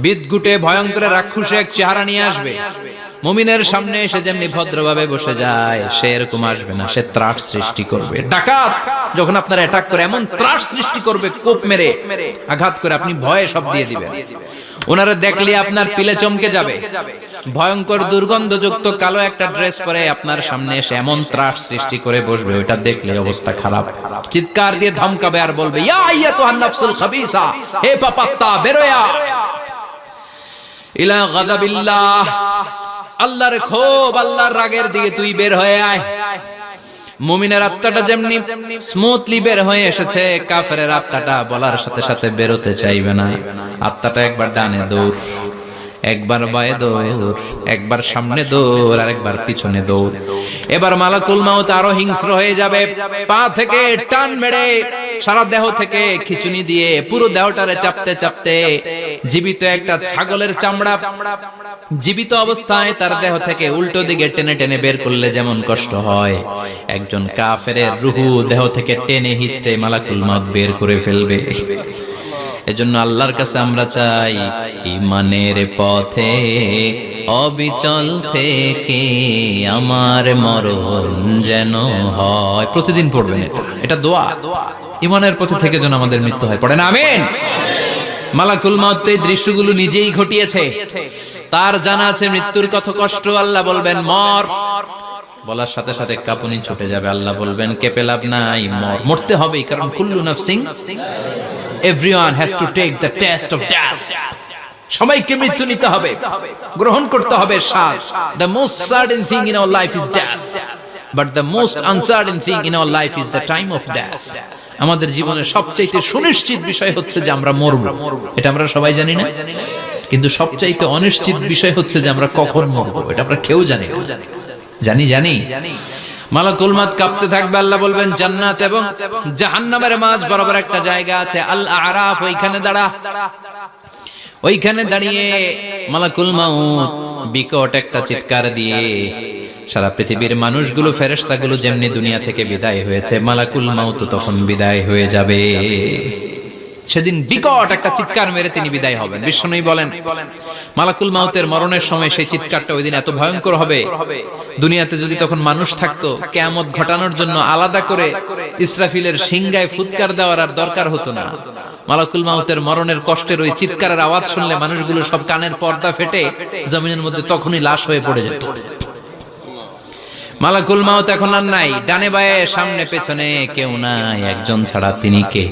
S1: বিদঘুটে ভয়ঙ্কর রাক্ষসে এক চেহারা নিয়ে আসবে। মুমিনের সামনে এসে যেমনি ভদ্রভাবে বসে যায়, সে এরকম আসবে না, সে ত্রাস সৃষ্টি করবে। ডাকাত যখন আপনার অ্যাটাক করে এমন ত্রাস সৃষ্টি করবে, কোপ মেরে আঘাত করে আপনি ভয়ে সব দিয়ে দিবেন। ওনারা দেখলে আপনার পিলে চমকে যাবে। ভয়ঙ্কর দুর্গন্ধযুক্ত কালো একটা ড্রেস পরে আপনার সামনে এসে এমন ত্রাস সৃষ্টি করে বসবে, ওইটা দেখলে অবস্থা খারাপ। চিৎকার দিয়ে ধমকাবে আর বলবে, ইয়া আইয়াতুহান নাফসুল খাবিসা, হে পাপাত্তা বের হয়ে আয় ইলা গাদাবিল্লাহ, আল্লাহর ক্ষোভ, আল্লাহর রাগের দিকে তুই বের হয়ে আয়। মুমিনের আত্মাটা যেমনি স্মুথলি বের হয়ে এসেছে, কাফেরের আত্মাটা বলার সাথে সাথে বেরোতে চাইবে না। আত্মাটা একবার ডানে দৌড়, একবার বায়ে দৌড়, একবার সামনে দৌড়, আর একবার পিছনে দৌড়। এবার মালাকুল মাউত আরো হিংস্র হয়ে যাবে, পা থেকে টান মেরে সারা দেহ থেকে খিচুনি দিয়ে পুরো দেহটারে চাপতে চাপতে জীবিত একটা ছাগলের চামড়া জীবিত অবস্থায় তার দেহ থেকে উল্টো দিকে টেনে টেনে বের করলে যেমন কষ্ট হয়, একজন কাফেরের রূহ দেহ থেকে টেনে হিচড়ে মালাকুল মাউত বের করে ফেলবে। এজন্য আল্লাহর কাছে আমরা চাই, ঈমানের পথে অবিচল থেকে আমার মরণ যেন হয়। প্রতিদিন পড়বেন এটা, এটা দোয়া। ঈমানের পথে থেকে যেন আমাদের মৃত্যু হয়। পড়েন আমিন। মালাকুল মাউত এই দৃশ্যগুলো নিজেই ঘটিয়েছে, তার জানা আছে মৃত্যুর কত কষ্ট। আল্লাহ বলবেন মর, বলার সাথে সাথে কাঁপুনি ছুটে যাবে। আল্লাহ বলবেন কেঁপে লাভ নাই, মর, মরতে হবেই, কারণ কুল্লু নাফসিন, everyone has to take the test of death. সবাইকে মৃত্যু নিতে হবে, গ্রহণ করতে হবে স্বাদ। The most certain thing in our life is death, but the most uncertain thing in our life is the time of death. আমাদের জীবনের সবচাইতে সুনিশ্চিত বিষয় হচ্ছে যে আমরা মরব, এটা আমরা সবাই জানি না, কিন্তু সবচাইতে অনিশ্চিত বিষয় হচ্ছে যে আমরা কখন মরব, এটা আমরা কেউ জানি না। জানি মালাকুল মাউত কাঁপতে থাকবে। আল্লাহ বলবেন জান্নাত এবং জাহান্নামের মাঝ বরাবর একটা জায়গা আছে, আল আরাফ, ওইখানে দাঁড়া। ওইখানে দাঁড়িয়ে মালাকুল মাউত বিকট একটা চিৎকার দিয়ে সারা পৃথিবীর মানুষগুলো, ফেরেশতাগুলো যেমনি দুনিয়া থেকে বিদায় হয়েছে, মালাকুল মাউত তখন বিদায় হয়ে যাবে। সেদিন বিকট একটা চিৎকার মেরে তিনি বিদায় হবেন। বিশ্বনবী বলেন মালাকুল মাউতের মরণের সময় সেই চিৎকারটা ওই দিন এত ভয়ঙ্কর হবে, দুনিয়াতে যদি তখন মানুষ থাকতো, কিয়ামত ঘটানোর জন্য আলাদা করে ইসরাফিলের সিংগায় ফুৎকার দেওয়ার আর দরকার হতো না। মালাকুল মাউতের মরণের কষ্টের ওই চিৎকারের আওয়াজ শুনলে মানুষগুলো সব কানের পর্দা ফেটে জমিনের মধ্যে তখনই লাশ হয়ে পড়ে যেত। মালাকুল মাউত এখন আর নাই, ডানে বায়ে সামনে পেছনে কেউ নাই, একজন ছাড়া, তিনি কে?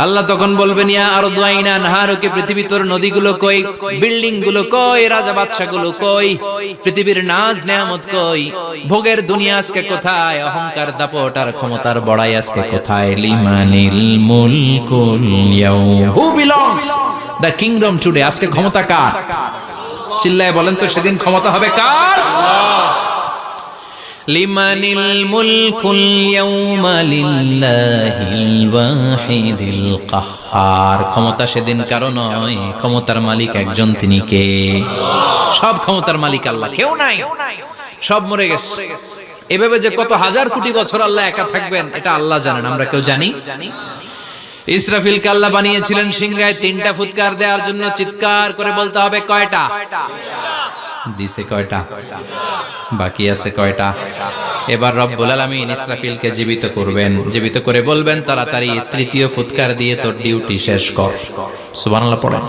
S1: আল্লাহ তখন বলবেন ইয়া আরদু আইনা নাহারুকি, পৃথিবী তোর নদীগুলো কই, বিল্ডিং গুলো কই, রাজা বাদশা গুলো কই, পৃথিবীর নাজ নেয়ামত কই, ভোগের দুনিয়া আজকে কোথায়, অহংকার দাপট আর ক্ষমতার বড়াই আজকে কোথায়? লিমানিল মুলকুল ইয়াউম, who belongs the kingdom today, আজকে ক্ষমতা কার? চিল্লায় বলেন তো সেদিন ক্ষমতা হবে কার? লিমানিল মুলকুল ইয়াউমা লিল্লাহিল ওয়াহিদিল কাহ্হার, ক্ষমতা সেদিন কারো নয়, ক্ষমতার মালিক একজন, তিনি কে? সব ক্ষমতার মালিক আল্লাহ, কেউ নাই, সব মরে গেছে। এভাবে যে কত হাজার কোটি বছর আল্লাহ একা থাকবেন এটা আল্লাহ জানেন, আমরা কেউ জানি? ইসরাফিলকে আল্লাহ বানিয়েছিলেন সিংহায় 3টা ফুৎকার দেওয়ার জন্য, চিৎকার করে বলতে হবে কয়টা? দিছে কয়টা? বাকি আছে কয়টা? এবার রব্বুল আলামিন ইসরাফিলকে জীবিত করবেন, জীবিত করে বলবেন তাড়াতাড়ি 3য় ফুৎকার দিয়ে তোর ডিউটি শেষ কর। সুবহানাল্লাহ পড়েন।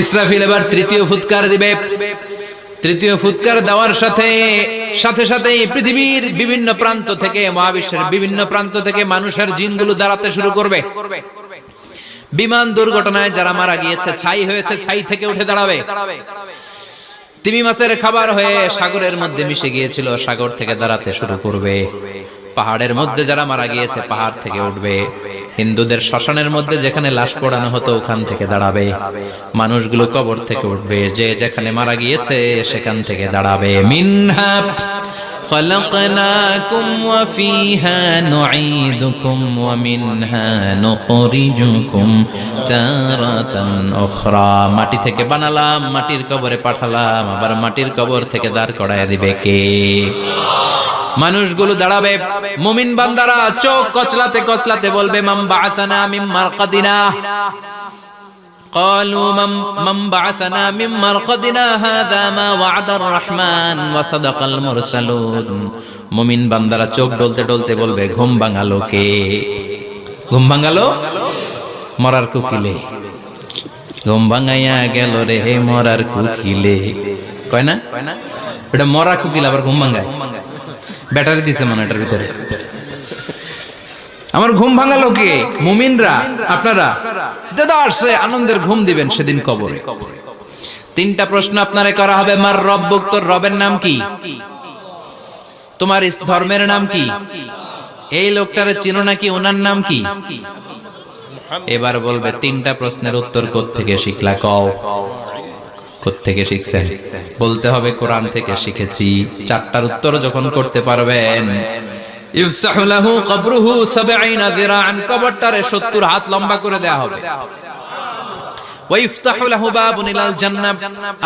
S1: ইসরাফিল এবার 3য় ফুৎকার দিবে। 3য় ফুৎকার দেওয়ার সাথে সাথে পৃথিবীর বিভিন্ন প্রান্ত থেকে, মহাবিশ্বের বিভিন্ন প্রান্ত থেকে মানুষের জিনগুলো দাঁড়াতে শুরু করবে। বিমান দুর্ঘটনায় যারা মারা গিয়েছে, ছাই হয়েছে, ছাই থেকে উঠে দাঁড়াবে। তিমি মাছের খাবার হয়ে সাগরের মধ্যে মিশে গিয়েছিল, সাগর থেকে দাঁড়াতে শুরু করবে। পাহাড়ের মধ্যে যারা মারা গিয়েছে, পাহাড় থেকে উঠবে। হিন্দুদের শ্মশানের মধ্যে যেখানে লাশ পোড়ানো হতো, ওখান থেকে দাঁড়াবে। মানুষগুলো কবর থেকে উঠবে, যে যেখানে মারা গিয়েছে সেখান থেকে দাঁড়াবে। মিনহা خلقناكم وفيها نعيدكم ومنها نخرجكم تارة أخرى, মাটি থেকে বানালাম, মাটির কবরে পাঠালাম, আবার মাটির কবর থেকে দাঁড় করায় দিবে কে? মানুষগুলো দাঁড়াবে। মুমিন বান্দারা চোখ কচলাতে কচলাতে বলবে মান বাআসানা মিন মারকাদিনা, قالوا من بعثنا من مرقدنا هذا ما وعد الرحمن وصدق المرسلون। মুমিন বান্দারা চোখ ডলতে ডলতে বলবে ঘুম ভাঙালো কে? ঘুম ভাঙালো মরার কুকিলে, ঘুম ভাঙাইয়া গেল রে হে মরার কুকিলে। কয় না এটা মরা কুকিল আবার ঘুম ভাঙায়? ব্যাটারি দিছে মনে এটার ভিতরে। আমার ঘুম ভাঙালো কে? মুমিনরা, আপনারা দেদারসে আনন্দের ঘুম দিবেন সেদিন কবরে। 3টা প্রশ্ন আপনারে করা হবে। মার রব্বুক, তোর রবের নাম কি? তোমার ধর্মের নাম কি? এই লোকটারে চিনো নাকি? ওনার নাম কি? এবার বলবে 3টা প্রশ্নের উত্তর কোত্থেকে শিখলা? কও কোত্থেকে শিখছেন? বলতে হবে কোরআন থেকে শিখেছি। 4টার উত্তর যখন করতে পারবেন, ইফসাহু লাহু কবরুহু 70 যিরাআন, কবরটারে 70 হাত লম্বা করে দেয়া হবে। ওয়া ইফতাহু লাহু বাবুন ইলাল জান্নাহ,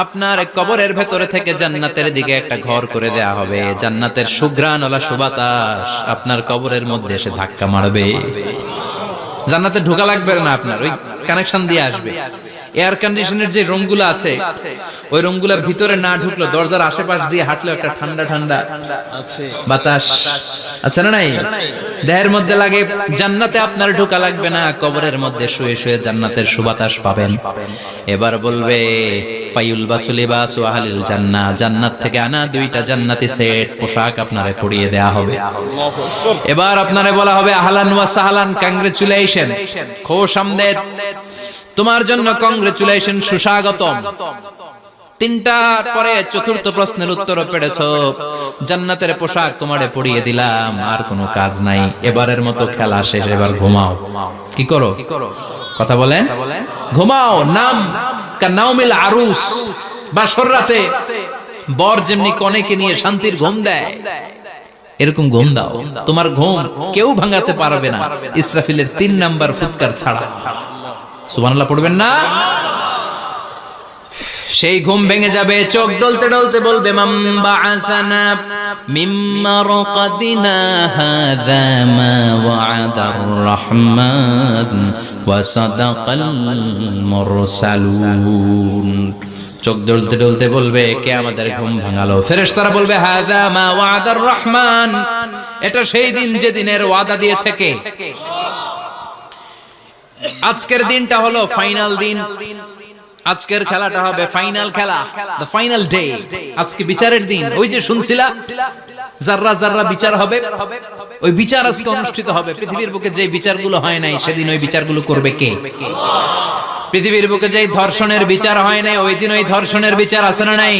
S1: আপনার কবরের ভেতরে থেকে জান্নাতের দিকে একটা ঘর করে দেয়া হবে। জান্নাতের সুঘ্রাণওয়ালা সুবাতাস আপনার কবরের মধ্যে এসে ধাক্কা মারবে। জান্নাতে ঢোকা লাগবে না, আপনার ওই কানেকশন দিয়ে আসবে। এয়ার কন্ডিশনের যে রুমগুলো আছে, ওই রুমগুলোর ভিতরে না ঢুকলো, দরজার আশেপাশ দিয়ে হাঁটলো একটা ঠান্ডা ঠান্ডা বাতাস আচ্ছা না নাই? দেহের মধ্যে লাগে, জান্নাতে আপনার ঢোকা লাগবে না, কবরের মধ্যে শুয়ে শুয়ে জান্নাতের সুবাতাস পাবেন। এবার বলবে ফায়ুল বাসুলিবাসু আহলিল জান্নাহ, জান্নাত থেকে আনা 2টা জান্নাতি সেট পোশাক আপনারে পরিয়ে দেয়া হবে। এবার আপনারে বলা হবে আহলান ওয়া সাহলান, কংগ্রেচুলেশন, খোশ আমদেদ, তোমার জন্য কংগ্রেচুলেশন, সুস্বাগতম। 3টার পরে 4র্থ প্রশ্নের উত্তর পেরেছো, জান্নাতের পোশাক তোমারে পরিয়ে দিলাম, আর কোনো কাজ নাই, এবারের মতো খেলা শেষ, এবার ঘুমাও। কি করো? কথা বলেন, ঘুমাও। নাম কানাউমিল আরুস, বাসর রাতে বর যেমনি কনেকে নিয়ে শান্তির ঘুম দেয়, এরকম ঘুম দাও। তোমার ঘুম কেউ ভাঙাতে পারবে না, ইসরাফিলের 3 নাম্বার ফুৎকার ছাড়া। সুবহানাল্লাহ পড়বেন না? সেই ঘুম ভেঙে যাবে, চোখ ডলতে ডলতে বলবে মান বাআসানা মিম মারকাদিনা হাযা মা ওয়া'দার রাহমান ওয়া সাদাকাল মুরসালুন। চোখ ডলতে ডলতে বলবে কে আমাদের ঘুম ভাঙালো? ফেরেশতারা বলবে হাযা মা ওয়া'দার রাহমান, এটা সেই দিন যেদিনের ওয়াদা দিয়েছে কে? আজকের দিনটা হলো ফাইনাল দিন, আজকের খেলাটা হবে ফাইনাল খেলা, দ্য ফাইনাল ডে। আজকে বিচারের দিন। ওই যে শুনছিলা জাররা জাররা বিচার হবে, ওই বিচার আজকে অনুষ্ঠিত হবে। পৃথিবীর বুকে যে বিচারগুলো হয় নাই সেদিন ওই বিচারগুলো করবে কে? পৃথিবীর বুকে যে ধর্ষণের বিচার হয় নাই ওই দিন ওই ধর্ষণের বিচার আছে না নাই?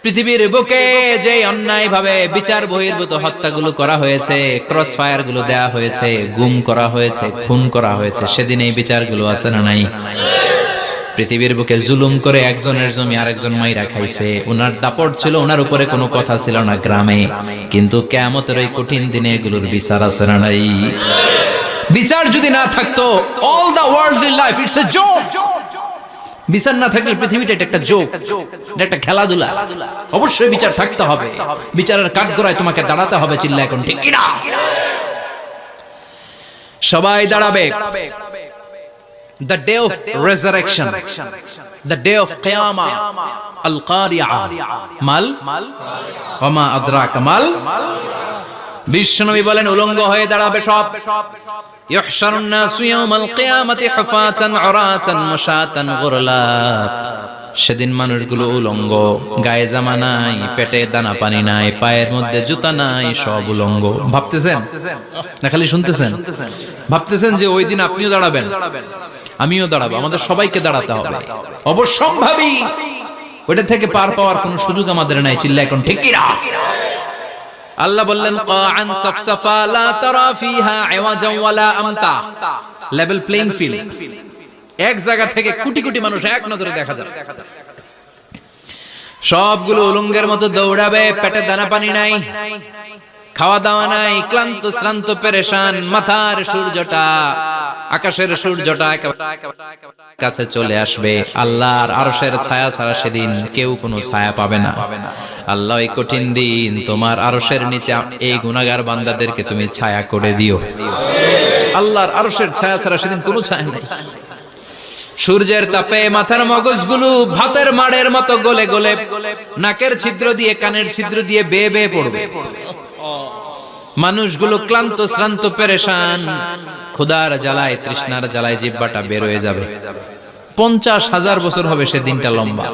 S1: পৃথিবীর বুকে যে অন্যায় ভাবে বিচার বহির্ভূত হত্যাগুলো করা হয়েছে, ক্রস ফায়ার গুলো দেয়া হয়েছে, গুম করা হয়েছে, খুন করা হয়েছে, সেদিন এই বিচারগুলো আছে না নাই? পৃথিবীর বুকে জুলুম করে একজনের জমি আরেকজন মাইরা খাইছে, ওনার দাপট ছিল, ওনার উপরে কোনো কথা ছিল না গ্রামে, কিন্তু কিয়ামতের ওই কঠিন দিনে এগুলোর বিচার আছে না নাই? বিচার যদি না থাকতো, all the worldly life it's a joke. বিচার না থাকলে পৃথিবীটা একটা জোক, এটা একটা খেলাধুলা। অবশ্যই বিচার থাকতে হবে, বিচারের কাঠগড়ায় তোমাকে দাঁড়াতে হবে। চিল্লা এখন ঠিক কিনা? সবাই দাঁড়াবে। The day of resurrection, the day of qiyamah, al-qari'ah, mal wa ma adraka mal। বিশ্বনবী বলেন উলঙ্গ হয়ে দাঁড়াবে সব। ইহশারুন নাসু ইয়াওমাল কিয়ামাতি হুফাতান উরাতান মুশাতান গুরলা। সেদিন মানুষগুলো উলঙ্গ, গায়ে জামা নাই, পেটে দানা পানি নাই, পায়ের মধ্যে জুতা নাই, সব উলঙ্গ। ভাবতেছেন না খালি শুনতেছেন? ভাবতেছেন যে ওই দিন আপনিও দাঁড়াবেন, আমিও দাঁড়াবো, আমাদের সবাইকে দাঁড়াতে হবে। অবশ্যম্ভাবী, ওটা থেকে পার পাওয়ার কোনো সুযোগ আমাদের নাই। চিল্লা এখন ঠিক কিনা? আল্লাহ বললেন কাআন সাফসাফা লা তারা ফিহা আওয়াজান ওয়ালা আমতা, লেভেল প্লেইং ফিল্ড। এক জায়গা থেকে কোটি কোটি মানুষ এক নজরে দেখা যাবে। সবগুলো উলঙ্গের মতো দৌড়াবে, পেটে দানা পানি নাই, খাওয়া দাওয়া নাই, ক্লান্ত শ্রান্ত পেরেশান, মাথার সূর্যটা, আকাশের সূর্যটা কাছে চলে আসবে। আল্লাহর আরশের ছায়া ছাড়া সেদিন কেউ কোনো ছায়া পাবে না। আল্লাহ এই কঠিন দিন তোমার আরশের নিচে এই গুনাহগার বান্দাদেরকে তুমি ছায়া করে দিও। আল্লাহর আরশের ছায়া ছাড়া সেদিন কোনো ছায়া নাই। সূর্যের তাপে মাথার মগজগুলো ভাতের মাড়ের মতো গলে গলে নাকের ছিদ্র দিয়ে কানের ছিদ্র দিয়ে বেয়ে বেয়ে পড়বে। মানুষগুলো ক্লান্ত শ্রান্ত পেরেশান, ক্ষুধার জ্বালায় তৃষ্ণার জ্বালায় জিহ্বাটা বের হয়ে যাবে। 50,000 বছর হবে সে দিনটা লম্বা।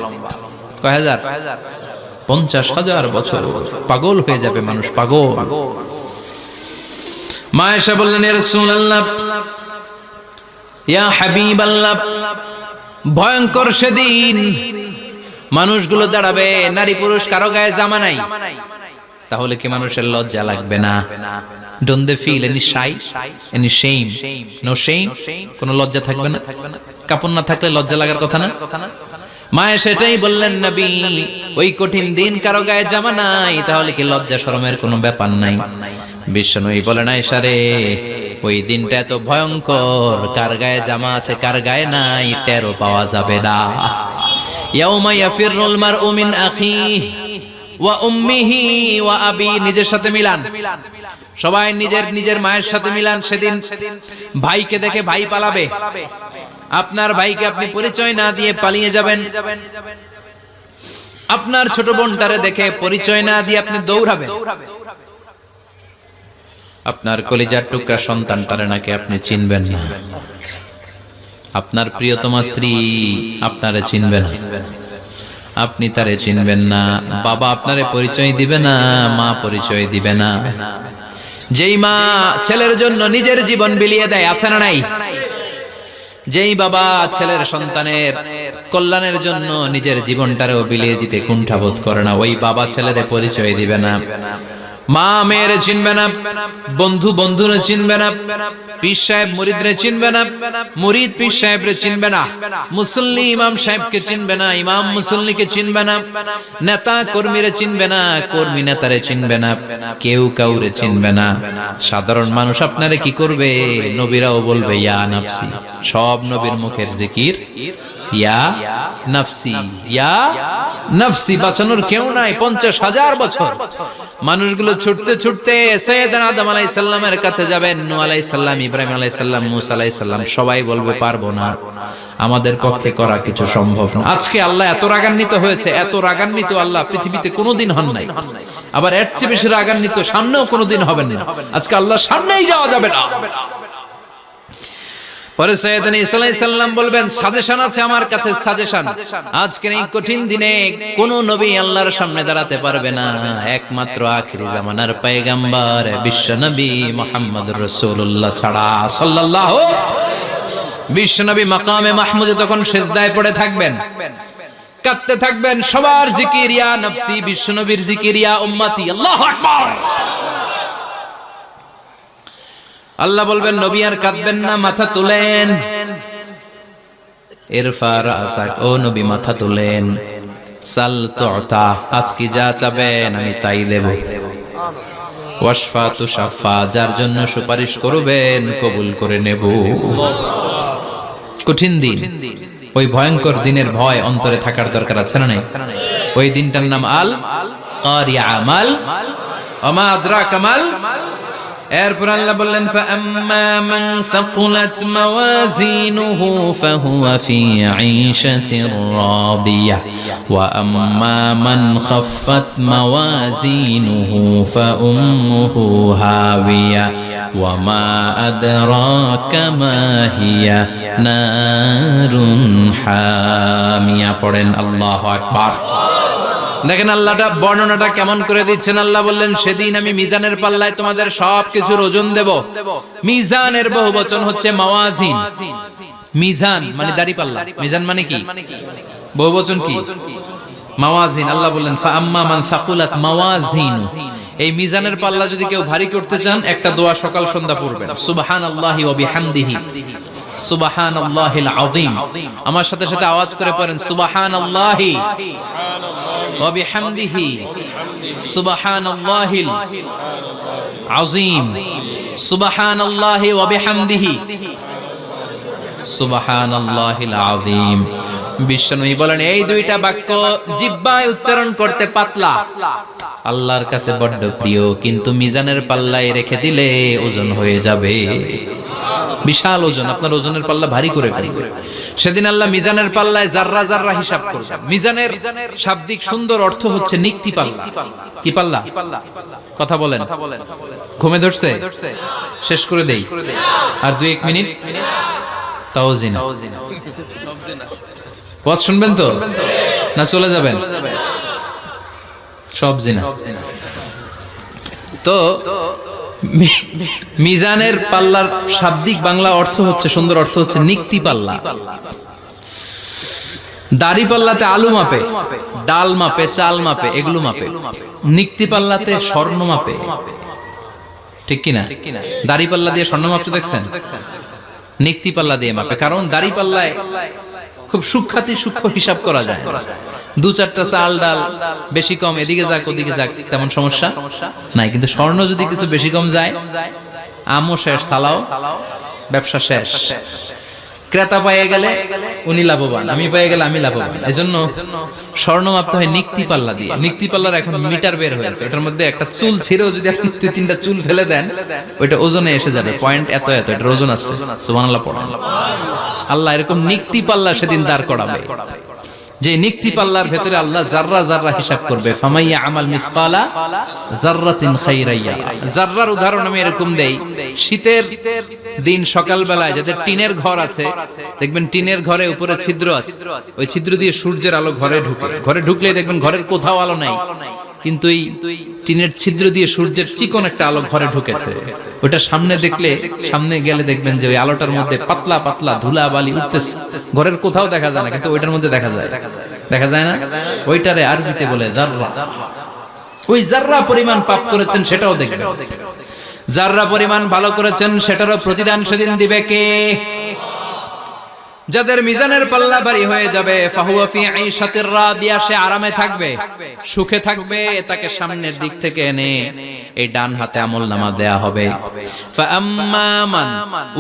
S1: কয় হাজার? 50,000 বছর। পাগল হয়ে যাবে মানুষ, পাগল। মা আয়েশা বললেন ইয়া রাসূলুল্লাহ, ইয়া হাবিবাল্লাহ, ভয়ঙ্কর সেদিন মানুষগুলো দাঁড়াবে, নারী পুরুষ কারো গায়ে জামা নাই, তাহলে কি মানুষের লজ্জা লাগবে না? Don't they feel any shy, any shame? No shame? কোনো লজ্জা থাকবে না? কাপড় না থাকলে লজ্জা লাগার কথা না? মায়ে সেটাই বললেন নবী, ওই কঠিন দিন কারো গায়ে জামা নাই, তাহলে কি লজ্জা শরমের কোনো ব্যাপার নাই? বিশ্বনবী বলেন আয়েশা রে, ওই দিনটা এত ভয়ঙ্কর, কার গায়ে জামা আছে কার গায়ে নাই টেরও পাওয়া যাবে না। ইয়াউমা ইয়াফিরুল মারউ মিন আখিহি ওয়া উম্মিহি ওয়া আবি, নিজের সাথে মিলান, সবাই নিজের নিজের মায়ের সাথে মিলান। সেদিন ভাইকে দেখে ভাই পালাবে, আপনার ভাইকে আপনি পরিচয় না দিয়ে পালিয়ে যাবেন। আপনার ছোট বোনটারে দেখে পরিচয় না দিয়ে আপনি দৌড়াবেন। আপনার কলিজার টুকরা সন্তানটারে নাকি আপনি চিনবেন না, আপনার প্রিয়তমা স্ত্রী আপনারে চিনবে না, আপনি তারে চিনবেন না, বাবা আপনারে পরিচয় দিবে না, মা পরিচয় দিবে না। যেই মা ছেলের জন্য নিজের জীবন বিলিয়ে দেয়, আছে না নাই? যেই বাবা ছেলের সন্তানের কল্যাণের জন্য নিজের জীবনটারেও বিলিয়ে দিতে কুণ্ঠাবোধ করে না, ওই বাবা ছেলেরে পরিচয় দিবে না। মা মেয়েরে চিনবে না, বন্ধু বন্ধুরে চিনবে না, পীর সাহেব মুরিদরে চিনবে না, মুরিদ পীর সাহেবরে চিনবে না, মুসল্লি ইমাম সাহেবকে চিনবে না, ইমাম মুসল্লিকে চিনবে না, নেতা কর্মীরে চিনবে না, কর্মী নেতারে চিনবে না, কেউ কাউরে চিনবে না। সাধারণ মানুষ আপনারে কি করবে? নবীরাও বলবে ইয়া নাফসি। সব নবীর মুখের জিকির ইয়া নাফসি, ইয়া নাফসি। বাঁচানোর কেউ নাই। 50,000 বছর মানুষগুলো ছুটতে ছুটতে সাইয়েদনা আদম আলাইহিস সালামের কাছে যাবেন, নূহ আলাইহিস সালাম, ইব্রাহিম আলাইহিস সালাম, মূসা আলাইহিস সালাম, সবাই বলবে পারবো না, আমাদের পক্ষে করা কিছু সম্ভব না। আজকে আল্লাহ এত রাগান্বিত হয়েছে, এত রাগান্বিত আল্লাহ পৃথিবীতে কোনোদিন হন নাই, আবার এর চেয়ে বেশি রাগান্বিত সামনেও কোনোদিন হবেন না। আজকে আল্লাহর সামনেই যাওয়া যাবে না। পরে সাইয়েদনা ঈসা আলাইহিস সালাম বলবেন সাজেশন আছে আমার কাছে, সাজেশন। আজকের এই কঠিন দিনে কোন নবী আল্লাহর সামনে দাঁড়াতে পারবে না, একমাত্র আখিরি জামানার পয়গম্বর বিশ্ব নবী মুহাম্মদুর রাসূলুল্লাহ ছাড়া সাল্লাল্লাহু। বিশ্ব নবী মাকামে মাহমুদে তখন সিজদায় পড়ে থাকবেন, কাঁদতে থাকবেন, সবার জিকির ইয়া নফসি, বিশ্ব নবীর জিকির ইয়া উম্মতি। আল্লাহু আকবার। আল্লাহ বলবেন নবী আর কাঁদবেন না, মাথা তুলেন। ইরফা রাসাক, ও নবী মাথা তুলেন। সাল তুতা, আজকে যা চাবেন আমি তাই দেব। ওয়াশফা তুশাফা, যার জন্য সুপারিশ করবেন কবুল করে নেব। কঠিন দিন, ওই ভয়ঙ্কর দিনের ভয় অন্তরে থাকার দরকার আছে না নাই? ওই দিনটার নাম আল কারিয়া, মাল ওমা আদরাকা মাল। এরপর আল্লাহ বললেন ফাআম্মা মান সাকুলাত মাওয়াজিনুহু ফাহুয়া ফি ঈশাতির রাদিয়াহ ওয়া আম্মা মান খাফফাত মাওয়াজিনুহু ফাউম্মুহু হাওিয়া ওয়া মা আদরাকা মা হিয়া নারুন হামিয়া। পড়েন আল্লাহু আকবার। দেখেন আল্লাহটা বর্ণনাটা কেমন করে দিচ্ছেন। আল্লাহ বললেন সেদিন আমি মিজানের পাল্লায় তোমাদের সবকিছুর ওজন দেব। মিজানের বহুবচন হচ্ছে মাওয়াজিন। মিজান মানে দাড়ি পাল্লা, মিজান মানে কি? বহুবচন কি? মাওয়াজিন। আল্লাহ বললেন ফাআম্মা মান সাকুলাত মাওয়াজিনু, এই মিজানের পাল্লা যদি কেউ ভারী করতে চান একটা দোয়া সকাল সন্ধ্যা পড়বেন, সুবহানাল্লাহি ওয়া বিহামদিহি সুবহানাল্লাহিল আযীম। আমার সাথে সাথে আওয়াজ করে পড়েন সুবহানাল্লাহি ওয়া বিহামদিহি সুবহানাল্লাহিল আযীম, সুবহানাল্লাহি ওয়া বিহামদিহি সুবহানাল্লাহিল আযীম। বিশ্বনবী বলেন এই দুইটা বাক্য জিহ্বায় উচ্চারণ করতে পাতলা, আল্লাহর কাছে বড্ড প্রিয়, কিন্তু মিজানের পাল্লায় রেখে দিলে ওজন হয়ে যাবে বিশাল ওজন। আপনার ওজনের পাল্লা ভারী করে ফেলবে। সেদিন আল্লাহ মিজানের পাল্লায় জাররা জাররা হিসাব করবেন। মিজানের শাব্দিক সুন্দর অর্থ হচ্ছে নিক্তি পাল্লা। কি পাল্লা? কথা বলেন, ঘুমে ধরছে? শেষ করে দেই, আর 2-1 মিনিট। তাও জিনা ওয়াজ শুনবেন তো না চলে যাবেন? সব জিনা। তো মিজানের পাল্লার শাব্দিক বাংলা অর্থ হচ্ছে, সুন্দর অর্থ হচ্ছে নিক্তি পাল্লা। দাড়ি পাল্লাতে আলু মাপে, ডাল মাপে, চাল মাপে, এগুলো মাপে। নিক্তি পাল্লাতে স্বর্ণ মাপে, ঠিক কিনা? দাড়ি পাল্লা দিয়ে স্বর্ণ মাপতে দেখছেন? নিক্তি পাল্লা দিয়ে মাপে, কারণ দাড়ি পাল্লায় খুব সূক্ষ্ম হিসাব করা যায়। 2-4টা চাল ডাল বেশি কম এদিকে যাক ওদিকে যাক তেমন সমস্যা নাই, কিন্তু স্বর্ণ যদি কিছু বেশি কম যায়, আমও শেষ, সালাও, ব্যবসা শেষ। ক্রেতা পেয়ে গেলে উনি লাভবান, আমি পেয়ে গেলে আমি লাভবান। এজন্য স্বর্ণ মাপতে হয় নিক্তি পাল্লা দিয়ে। নিক্তি পাল্লার এখন মিটার বের হয়েছে, ওটার মধ্যে একটা চুল ছিঁড়েও যদি আপনি 2-3টা চুল ফেলে দেন ওইটা ওজনে এসে যাবে, পয়েন্ট এত এত, এটার ওজন আছে। সুবহানাল্লাহ পড়েন। আল্লাহ এরকম নিক্তি পাল্লা সেদিন দাঁড় করাবে। যে নিক্তি পাল্লার ভেতরে আল্লাহ জাররা জাররা হিসাব করবে। ফামাইয়া আমাল মিসকালা জাররাতিন খাইরাইয়া, জাররার উদাহরণ আমি এরকম দেই, শীতের দিন সকালবেলায় যাদের টিনের ঘর আছে, দেখবেন টিনের ঘরে উপরে ছিদ্র আছে, ওই ছিদ্র দিয়ে সূর্যের আলো ঘরে ঢুকে, ঘরে ঢুকলেই দেখবেন ঘরের কোথাও আলো নাই, কিন্তু এই টিনের ছিদ্র দিয়ে সূর্যের চিকন একটা আলো ঘরে ঢুকেছে। ওটা সামনে দেখলে, সামনে গেলে দেখবেন যে ওই আলোটার মধ্যে পাতলা পাতলা ধুলা বালি উঠতেছে, ঘরের কোথাও দেখা যায় না, কিন্তু ওইটার মধ্যে দেখা যায়, দেখা যায় না? ওইটারে আরবিতে বলে জাররা। ওই জাররা পরিমাণ পাপ করেছেন সেটাও দেখবেন, জাররা পরিমাণ ভালো করেছেন সেটারও প্রতিদান সেদিন দিবে কে? যাদের মিজানের পাল্লা ভারী হয়ে যাবে, ফাহুয়া ফি আইশাতির রাদিয়া, সে আরামে থাকবে, সুখে থাকবে, তাকে সামনের দিক থেকে এনে এই ডান হাতে আমলনামা দেয়া হবে। ফাআম্মা মান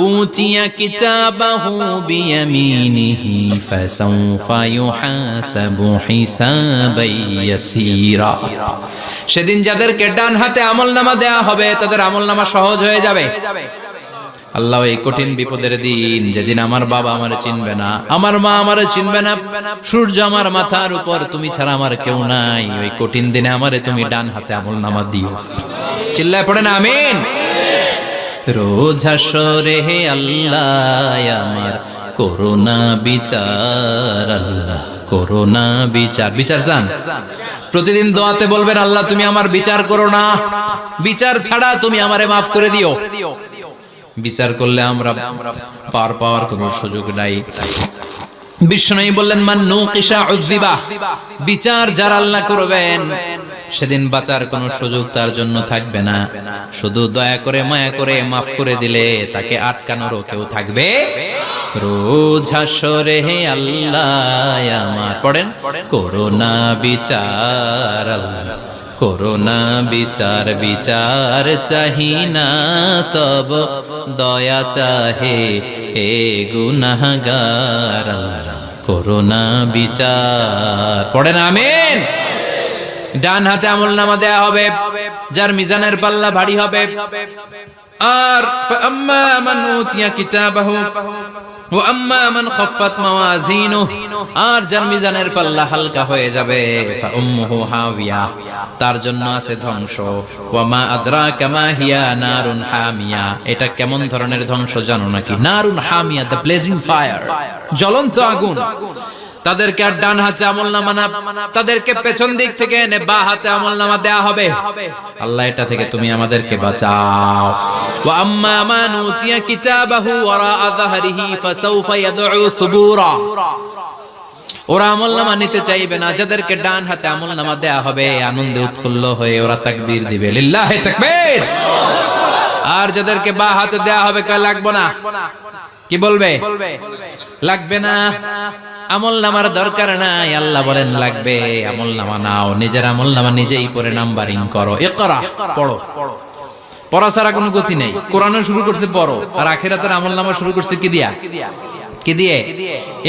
S1: উতিয়া কিতাবাহু বিয়ামিনিহি ফাসাউফা ইউহাসাবু হিসাবান ইয়াসীরা, সেদিন যাদেরকে ডান হাতে আমলনামা দেয়া হবে তাদের আমলনামা সহজ হয়ে যাবে। আল্লাহ এই কঠিন বিপদের দিন, যেদিন আমার বাবা আমারে চিনবে না, আমার মা আমারে চিনবে না, সূর্য আমার মাথার উপর, তুমি ছাড়া আমার কেউ নাই, ওই কঠিন দিনে আমারে তুমি ডান হাতে আমলনামা দিও। চিল্লায় পড়েন আমিন। রোজ হাসরে হে আল্লাহ আমার করোনা বিচার, আল্লাহ করোনা বিচার। বিচার চান? প্রতিদিন দোয়াতে বলবেন, আল্লাহ তুমি আমার বিচার করো না, বিচার ছাড়া তুমি আমারে মাফ করে দিও। বিচার করলে আমরা পার পাওয়ার কোনো সুযোগ নাই। বিষ্ণু বললেন, মান নুকিশা উযিবা, বিচার যারা আল্লাহ করবেন সেদিন বাঁচার কোনো সুযোগ তার জন্য থাকবে না। শুধু দয়া করে মায়া করে মাফ করে দিলে তাকে আটকানোরও কেউ থাকবে। রোজ হাসরে হে আল্লাহ আমার, পড়েন, করোনা বিচার, আল্লাহ করোনা বিচার, বিচার চাহি না তব দয়া চাহে হে গুনাহগার, করোনা বিচার। পড়েন আমিন। ডান হাতে আমলনামা দেয়া হবে যার মিজানের পাল্লা ভারী হবে। আর ফাআম্মা মান উতিয়া কিতাবাহু ওয়া আম্মা মান খাফফাত মাওয়াজিনুহু, আর যার মিজানের পাল্লা হালকা হয়ে যাবে, ফাউম্মুহু হাওিয়া, তার জন্য আছে ধ্বংস। ওয়া মা আদরাকা মা হিয়া নারুন হামিয়া, এটা কেমন ধরনের ধ্বংস জানো নাকি? নারুন হামিয়া, দ্য ব্লেজিং ফায়ার, জ্বলন্ত আগুন। তাদেরকে আর ডান হাতে আমলনামা না, তাদেরকে পেছন দিক থেকে এনে বা হাতে আমলনামা দেয়া হবে। আল্লাহ এটা থেকে তুমি আমাদেরকে বাঁচাও। ওয়া আম্মা মান উতিয়া কিতাবাহু ওয়ারা যাহরিহি ফাসাউফা ইয়াদউ সুবুরা, ওরা আমলনামা নিতে চাইবে না। যাদেরকে ডান হাতে আমলনামা দেয়া হবে আনন্দে উৎফুল্ল হয়ে ওরা তাকবীর দিবে, লিল্লাহি তাকবীর। আর যাদেরকে বা হাতে দেয়া হবে কয় লাগবে না, কি বলবে? লাগবে না, আমলনামার দরকার নাই। আল্লাহ বলেন লাগবে, আমলনামা নাও, নিজের আমলনামা নিজেই পড়ে নাম্বারিং করো। ইকরা, পড়ো, পড়া ছাড়া কোনো গতি নেই। কোরআনও শুরু করছে পড়ো, আর আখিরাতের আমলনামা শুরু করছে কি দিয়া? কি দিয়ে?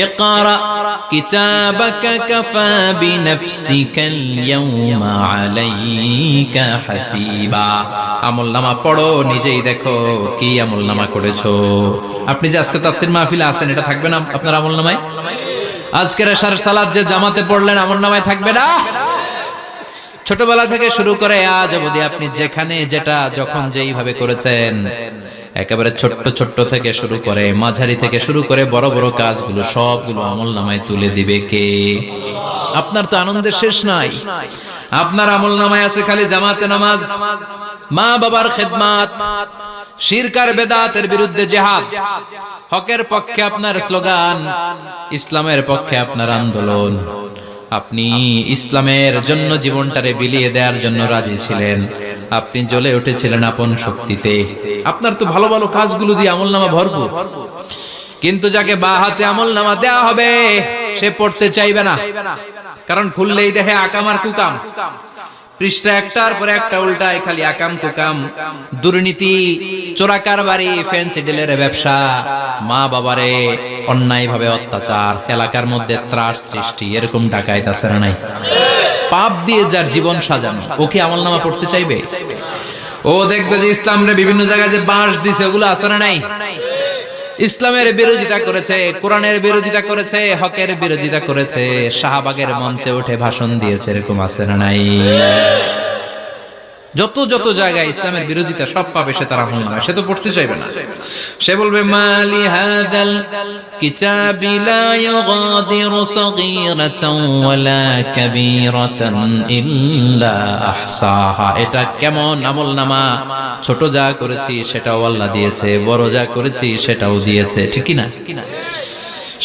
S1: ইকরা কিতাবাকা কাফা বিনাফসিকাল ইয়াউমা আলাইকা হাসিবা, আমলনামা পড়ো, নিজেই দেখো কি আমলনামা করেছো। আপনি যে আজকে তাফসীর মাহফিলে আছেন, এটা থাকবে না আপনার আমলনামায়? আজকের এশার সালাত যে জামাতে পড়লেন, আমলনামায় থাকবে না? ছোটবেলা থেকে শুরু করে আজ অবধি আপনি যেখানে যেটা যখন যেইভাবে করেছেন, একেবারে ছোট্ট ছোট্ট থেকে শুরু করে মাঝারি থেকে শুরু করে বড় বড় কাজগুলো সবগুলো আমলনামায় তুলে দিবে কে? আপনার তো আনন্দের শেষ নাই। আপনার আমলনামায় আছে খালি জামাতে নামাজ, মা বাবার খেদমত, শিরক আর বেদাতের বিরুদ্ধে জিহাদ, হকের পক্ষে আপনার স্লোগান, ইসলামের পক্ষে আপনার আন্দোলন। আপনি ইসলামের জন্য জীবনটারে বিলিয়ে দেওয়ার জন্য রাজি ছিলেন, আপনি জ্বলে উঠেছিলেন আপন শক্তিতে। আপনার তো ভালো ভালো কাজগুলো দিয়ে আমলনামা ভরপুর, কিন্তু যাকে বা হাতে আমলনামা দেয়া হবে সে পড়তে চাইবে না, কারণ খুললেই দেখে আকাম আর কুকাম, পৃষ্ঠা একটার পর একটা উল্টায় খালি আকাম কুকাম, দুর্নীতি, চোরা কারবারি, ফ্যান্সি ডিলের ব্যবসা, মা বাবারে অন্যায় ভাবে অত্যাচার, এলাকার মধ্যে ত্রাস সৃষ্টি, এরকম ডাকাইত আছে না নাই? পাপ দিয়ে যার জীবন সাজানো, ও কি আমলনামা পড়তে চাইবে? ও দেখবে যে ইসলামরে বিভিন্ন জায়গায় যে বাঁশ দিছে ওগুলো আছে না নাই? ইসলামের বিরোধিতা করেছে, কোরআনের বিরোধিতা করেছে, হকের বিরোধিতা করেছে, শাহবাগের মঞ্চে উঠে ভাষণ দিয়েছে, এরকম আছে না নাই? যত যত জায়গায় ইসলামের বিরোধিতা সব পাবে সে তার আমলনামায়, সে তো পড়তে চাইবে না। সে বলবে মালি হাযাল কিতাবি লা ইউগাদিরু সাগীরাতান ওয়ালা কাবীরাতান ইল্লা আহসাহা। এটা কেমন আমলনামা, ছোট যা করেছি সেটাও আল্লাহ দিয়েছে, বড় যা করেছি সেটাও দিয়েছে, ঠিক কি না?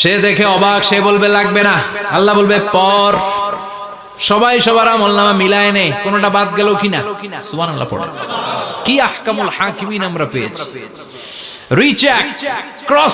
S1: সে দেখে অবাক, সে বলবে লাগবে না। আল্লাহ বলবে পর। সবাই সবার আমলনামা মিলায় নে, কোনটা বাদ গেল কিনা। সুবহানাল্লাহ পড়ে। কি আহকামুল হাকিমিন আমরা পেয়েছি। Recheck, cross